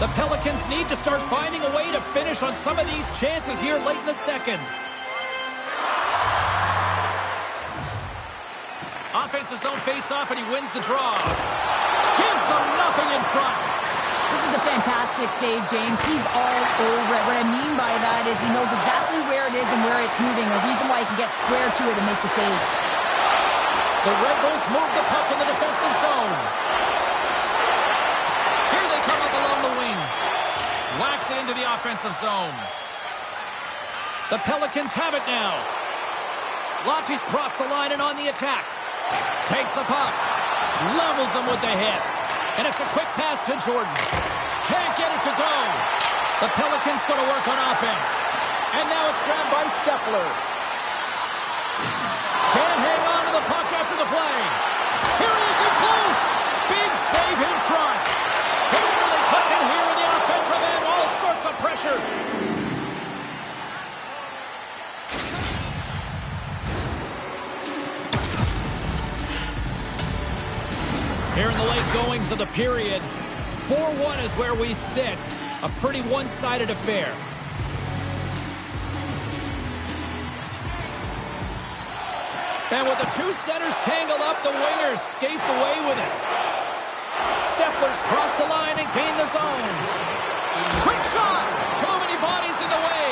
The Pelicans need to start finding a way to finish on some of these chances here late in the second. Offensive zone face-off, and he wins the draw. Gives them nothing in front. This is a fantastic save, James. He's all over it. What I mean by that is he knows exactly where it is and where it's moving. A reason why he can get square to it and make the save. The Red Bulls move the puck in the defensive zone. Here they come up along the wing. Whacks it into the offensive zone. The Pelicans have it now. Lotte's crossed the line and on the attack. Takes the puck. Levels them with the hit. And it's a quick pass to Jordan. Can't get it to go. The Pelicans going to work on offense. And now it's grabbed by Steffler. Can't hang on to the puck after the play. Here he is in close. Big save in front. They're really clicking here in the offensive end. All sorts of pressure. Here in the late goings of the period, 4-1 is where we sit. A pretty one-sided affair. And with the two centers tangled up, the winger skates away with it. Steffler's crossed the line and gained the zone. Quick shot! Too many bodies in the way.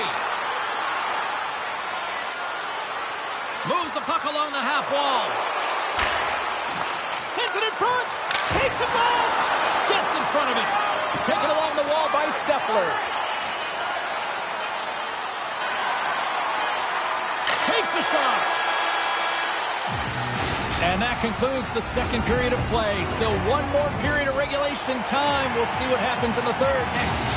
Moves the puck along the half wall. Sends it in front. Takes it last. Gets in front of it. Taken along the wall by Steffler. Takes the shot. And that concludes the second period of play. Still one more period of regulation time. We'll see what happens in the third next.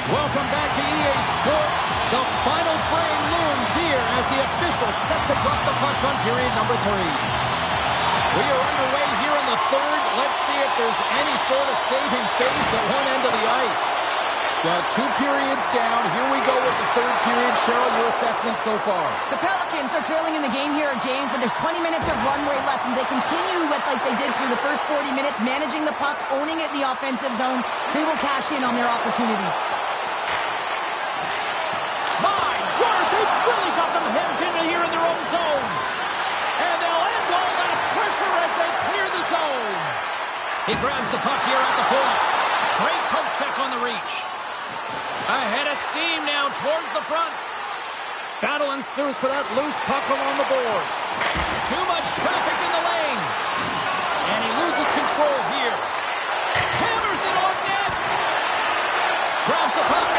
Welcome back to EA Sports. The final frame looms here as the officials set to drop the puck on period number 3. We are underway here in the third. Let's see if there's any sort of saving face at one end of the ice. Well, 2 periods down. Here we go with the third period. Cheryl, your assessment so far? The Pelicans are trailing in the game here, James, but there's 20 minutes of runway left, and they continue with like they did through the first 40 minutes, managing the puck, owning it in the offensive zone. They will cash in on their opportunities. My word, they've really got them hemmed in here in their own zone. And they'll end all that pressure as they clear the zone. He grabs the puck here at the point. Great poke check on the reach. Ahead of steam now towards the front. Battle ensues for that loose puck along the boards. Too much traffic in the lane. And he loses control here. Hammers it on net. Grabs the puck.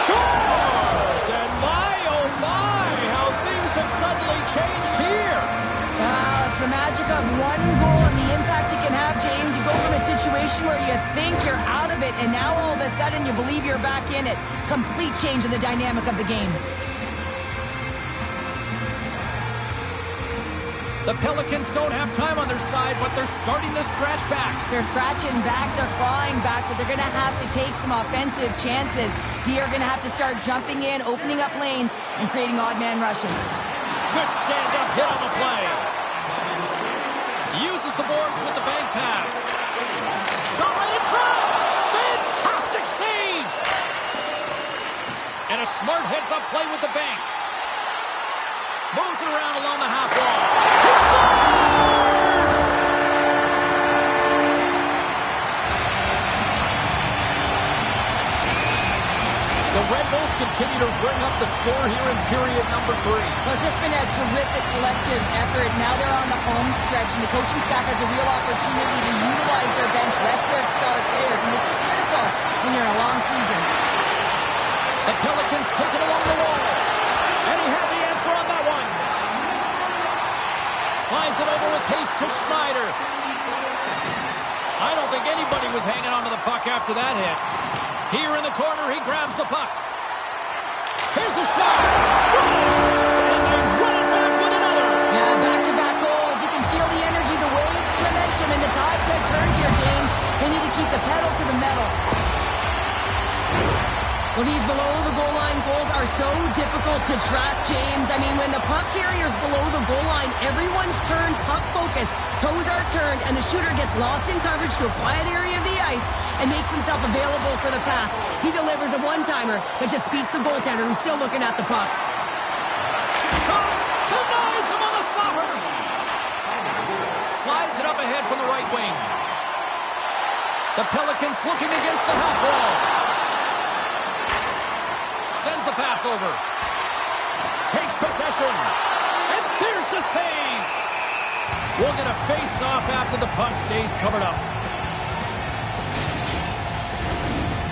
Scores! And my, oh my, how things have suddenly changed here. It's the magic of one goal and the impact it can have, James. You go from a situation where you think you're out of it, and now all of a sudden you believe you're back in it. Complete change in the dynamic of the game. The Pelicans don't have time on their side, but they're starting to scratch back. They're scratching back, they're clawing back, but they're going to have to take some offensive chances. D are going to have to start jumping in, opening up lanes, and creating odd man rushes. Good stand-up hit on the play. Uses the boards with the bank pass. Shot right inside. play with the bank. Moves it around along the half wall. He scores! The Red Bulls continue to bring up the score here in period number 3. Well, it's just been a terrific collective effort. Now they're on the home stretch, and the coaching staff has a real opportunity to utilize their bench, rest their star players, and this is critical when you're in a long season. The Pelicans take it along the wall, and he had the answer on that one. Slides it over with pace to Schneider. I don't think anybody was hanging on to the puck after that hit. Here in the corner, he grabs the puck. Here's a shot. Scores! And they run it back with another. Yeah, back-to-back goals. You can feel the energy, the wave, the momentum, and the tides have turned here, James. They need to keep the pedal to the metal. Well, these below-the-goal line goals are so difficult to track, James. I mean, when the puck carrier's below the goal line, everyone's turned puck focus. Toes are turned, and the shooter gets lost in coverage to a quiet area of the ice and makes himself available for the pass. He delivers a one-timer, but just beats the goaltender who's still looking at the puck. Shot! Denies him on the slapper! Slides it up ahead from the right wing. The Pelicans looking against the half wall. Sends the pass over. Takes possession. And there's the save. We'll get a face-off after the puck stays covered up.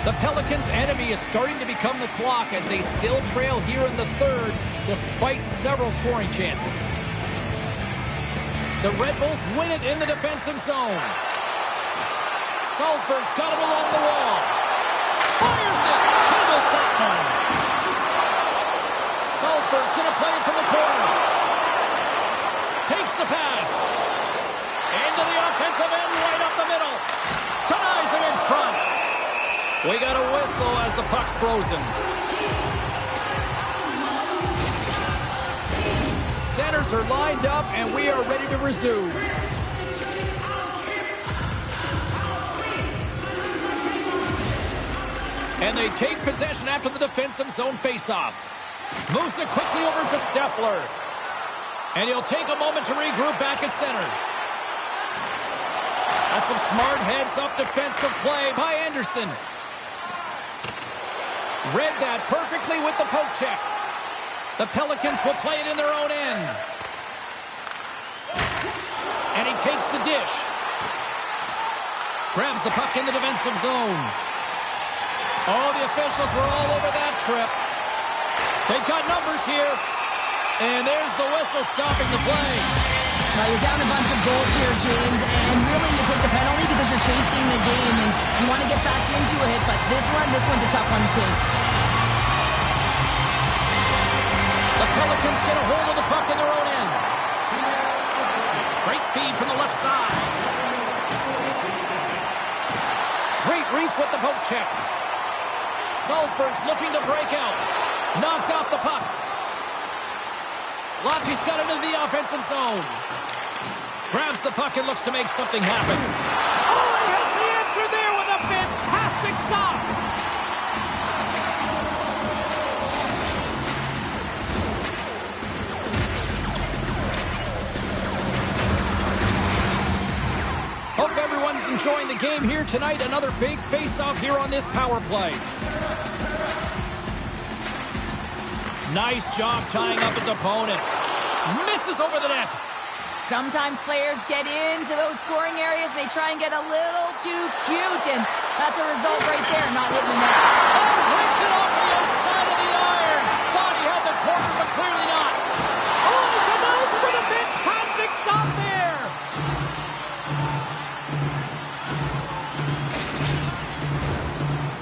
The Pelicans' enemy is starting to become the clock as they still trail here in the third despite several scoring chances. The Red Bulls win it in the defensive zone. Salzburg's got it along the wall. Fires it. Handles that one. Salzburg's going to play it from the corner. Takes the pass. Into the offensive end, right up the middle. Denies him in front. We got a whistle as the puck's frozen. Centers are lined up, and we are ready to resume. And they take possession after the defensive zone faceoff. Moves it quickly over to Steffler. And he'll take a moment to regroup back at center. That's some smart heads-up defensive play by Anderson. Read that perfectly with the poke check. The Pelicans will play it in their own end. And he takes the dish. Grabs the puck in the defensive zone. Oh, the officials were all over that trip. They've got numbers here. And there's the whistle stopping the play. Now you're down a bunch of goals here, James, and really you take the penalty because you're chasing the game and you want to get back into a hit, but this one's a tough one to take. The Pelicans get a hold of the puck in their own end. Great feed from the left side. Great reach with the poke check. Salzburg's looking to break out. Knocked off the puck. Lotte's got it into the offensive zone. Grabs the puck and looks to make something happen. Oh, he has the answer there with a fantastic stop. Hope everyone's enjoying the game here tonight. Another big face-off here on this power play. Nice job tying up his opponent. Misses over the net. Sometimes players get into those scoring areas and they try and get a little too cute, and that's a result right there, not hitting the net. Oh, breaks it off the outside of the iron. Thought he had the corner, but clearly not. Oh, he denies it with a fantastic stop there.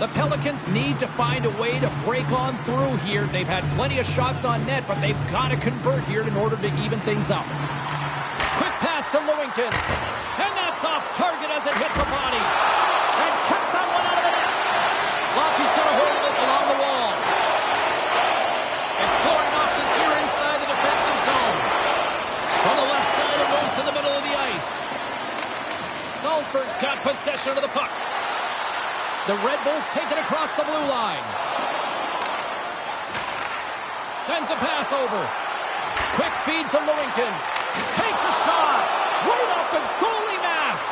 The Pelicans need to find a way to break on through here. They've had plenty of shots on net, but they've got to convert here in order to even things up. Quick pass to Lewington. And that's off target as it hits a body. And kept that one out of the net. Lotte's got a hold of it along the wall. Exploring options here inside the defensive zone. From the left side, it moves to the middle of the ice. Salzburg's got possession of the puck. The Red Bulls take it across the blue line. Sends a pass over. Quick feed to Lewington. Takes a shot. Right off the goalie mask.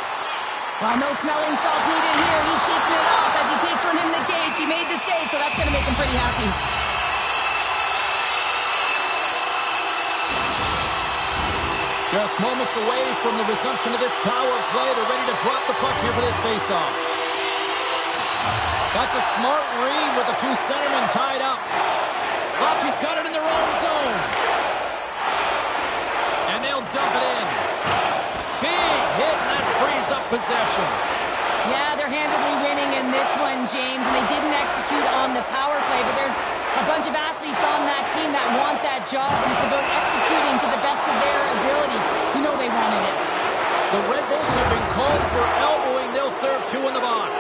Well, no smelling salts needed here. He's shaking it off as he takes from him the gauge. He made the save, so that's going to make him pretty happy. Just moments away from the resumption of this power play. They're ready to drop the puck here for this faceoff. That's a smart read with the two centermen tied up. Lofty's got it in their own zone. And they'll dump it in. Big hit, and that frees up possession. Yeah, they're handedly winning in this one, James, and they didn't execute on the power play, but there's a bunch of athletes on that team that want that job, and it's about executing to the best of their ability. You know they wanted it. The Red Bulls have been called for elbowing. They'll serve two in the box.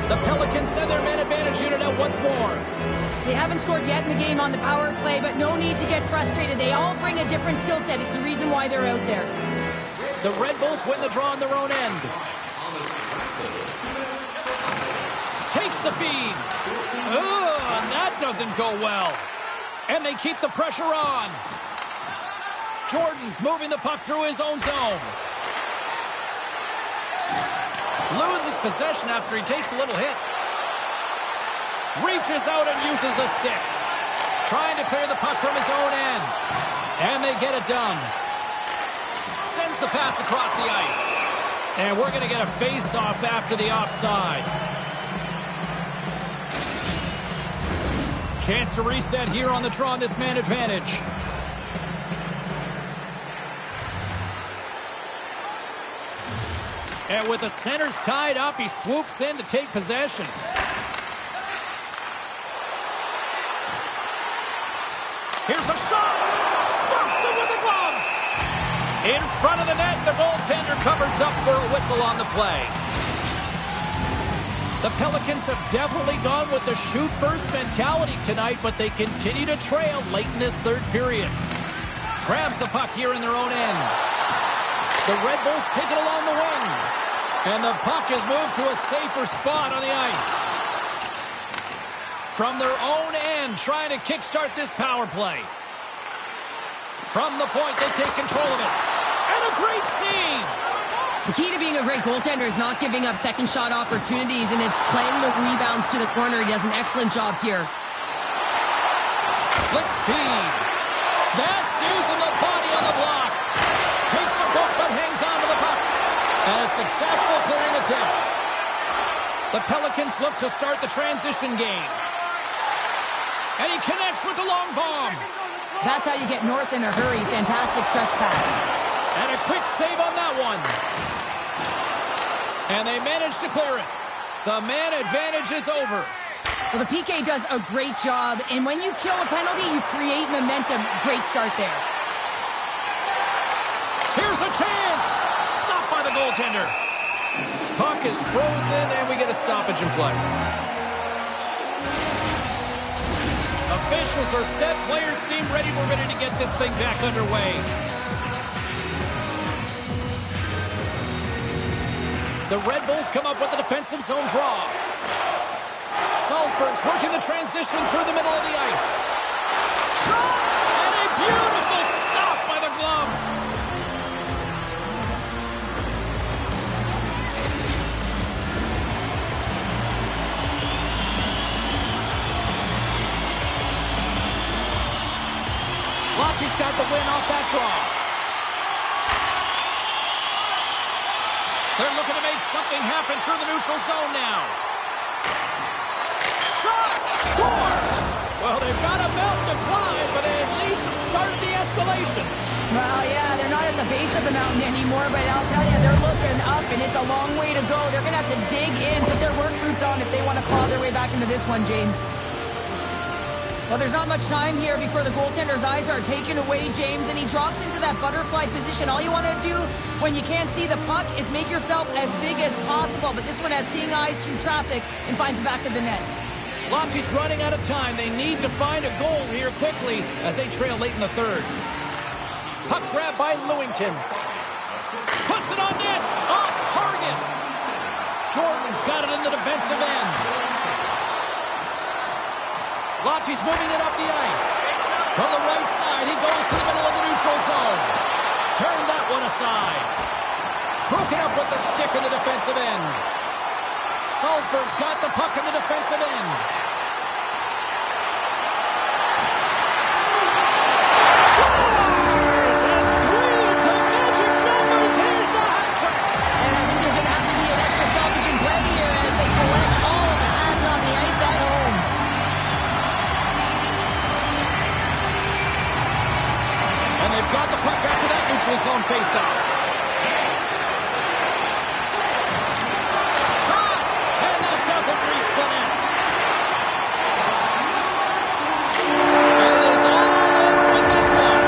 The Pelicans send their man advantage unit out once more. They haven't scored yet in the game on the power play, but no need to get frustrated. They all bring a different skill set. It's the reason why they're out there. The Red Bulls win the draw on their own end. Takes the feed. And that doesn't go well. And they keep the pressure on. Jordan's moving the puck through his own zone. Loses possession after he takes a little hit. Reaches out and uses the stick. Trying to clear the puck from his own end. And they get it done. Sends the pass across the ice. And we're going to get a face-off after the offside. Chance to reset here on the draw on this man advantage. And with the centers tied up, he swoops in to take possession. Here's a shot. Stuffs it with a glove. In front of the net, the goaltender covers up for a whistle on the play. The Pelicans have definitely gone with the shoot-first mentality tonight, but they continue to trail late in this third period. Grabs the puck here in their own end. The Red Bulls take it along the wing. And the puck is moved to a safer spot on the ice. From their own end, trying to kickstart this power play. From the point, they take control of it. And a great save! The key to being a great goaltender is not giving up second shot opportunities, and it's playing the rebounds to the corner. He does an excellent job here. Slick feed. That's using the body on the block. Takes a book, but hangs on to the puck. And a successful clearing attempt. The Pelicans look to start the transition game. And he connects with the long bomb. That's how you get north in a hurry. Fantastic stretch pass. And a quick save on that one. And they manage to clear it. The man advantage is over. Well, the PK does a great job. And when you kill a penalty, you create momentum. Great start there. Here's a chance. Stopped by the goaltender. Puck is frozen, and we get a stoppage in play. Officials are set. Players seem ready. We're ready to get this thing back underway. The Red Bulls come up with a defensive zone draw. Salzburg's working the transition through the middle of the ice. Shot! And a beautiful stop by the glove. Locky's got the win off that draw. They're looking to make something happen through the neutral zone now. Shot! Scores! Well, they've got a mountain to climb, but they at least started the escalation. Well, yeah, they're not at the base of the mountain anymore, but I'll tell you, they're looking up, and it's a long way to go. They're going to have to dig in, put their work boots on if they want to claw their way back into this one, James. Well, there's not much time here before the goaltender's eyes are taken away, James, and he drops into that butterfly position. All you want to do when you can't see the puck is make yourself as big as possible, but this one has seeing eyes through traffic and finds the back of the net. Lofty's running out of time. They need to find a goal here quickly as they trail late in the third. Puck grab by Lewington. Puts it on net. Off target. Jordan's got it in the defensive end. Lotte's moving it up the ice. From the right side, he goes to the middle of the neutral zone. Turn that one aside. Broken up with the stick in the defensive end. Salzburg's got the puck in the defensive end. Scores! And 3 is the magic number. There's the hat trick. And I think there's going to have to be an extra stoppage in play here as they collect all of the hats on the ice at home. And they've got the puck after that neutral zone faceoff. Shot! And that doesn't reach the net. And it is all over with this one.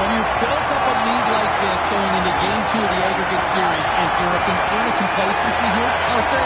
When you've built up a lead like this going into Game 2 of the aggregate series, is there a concern of complacency here? Oh, certainly.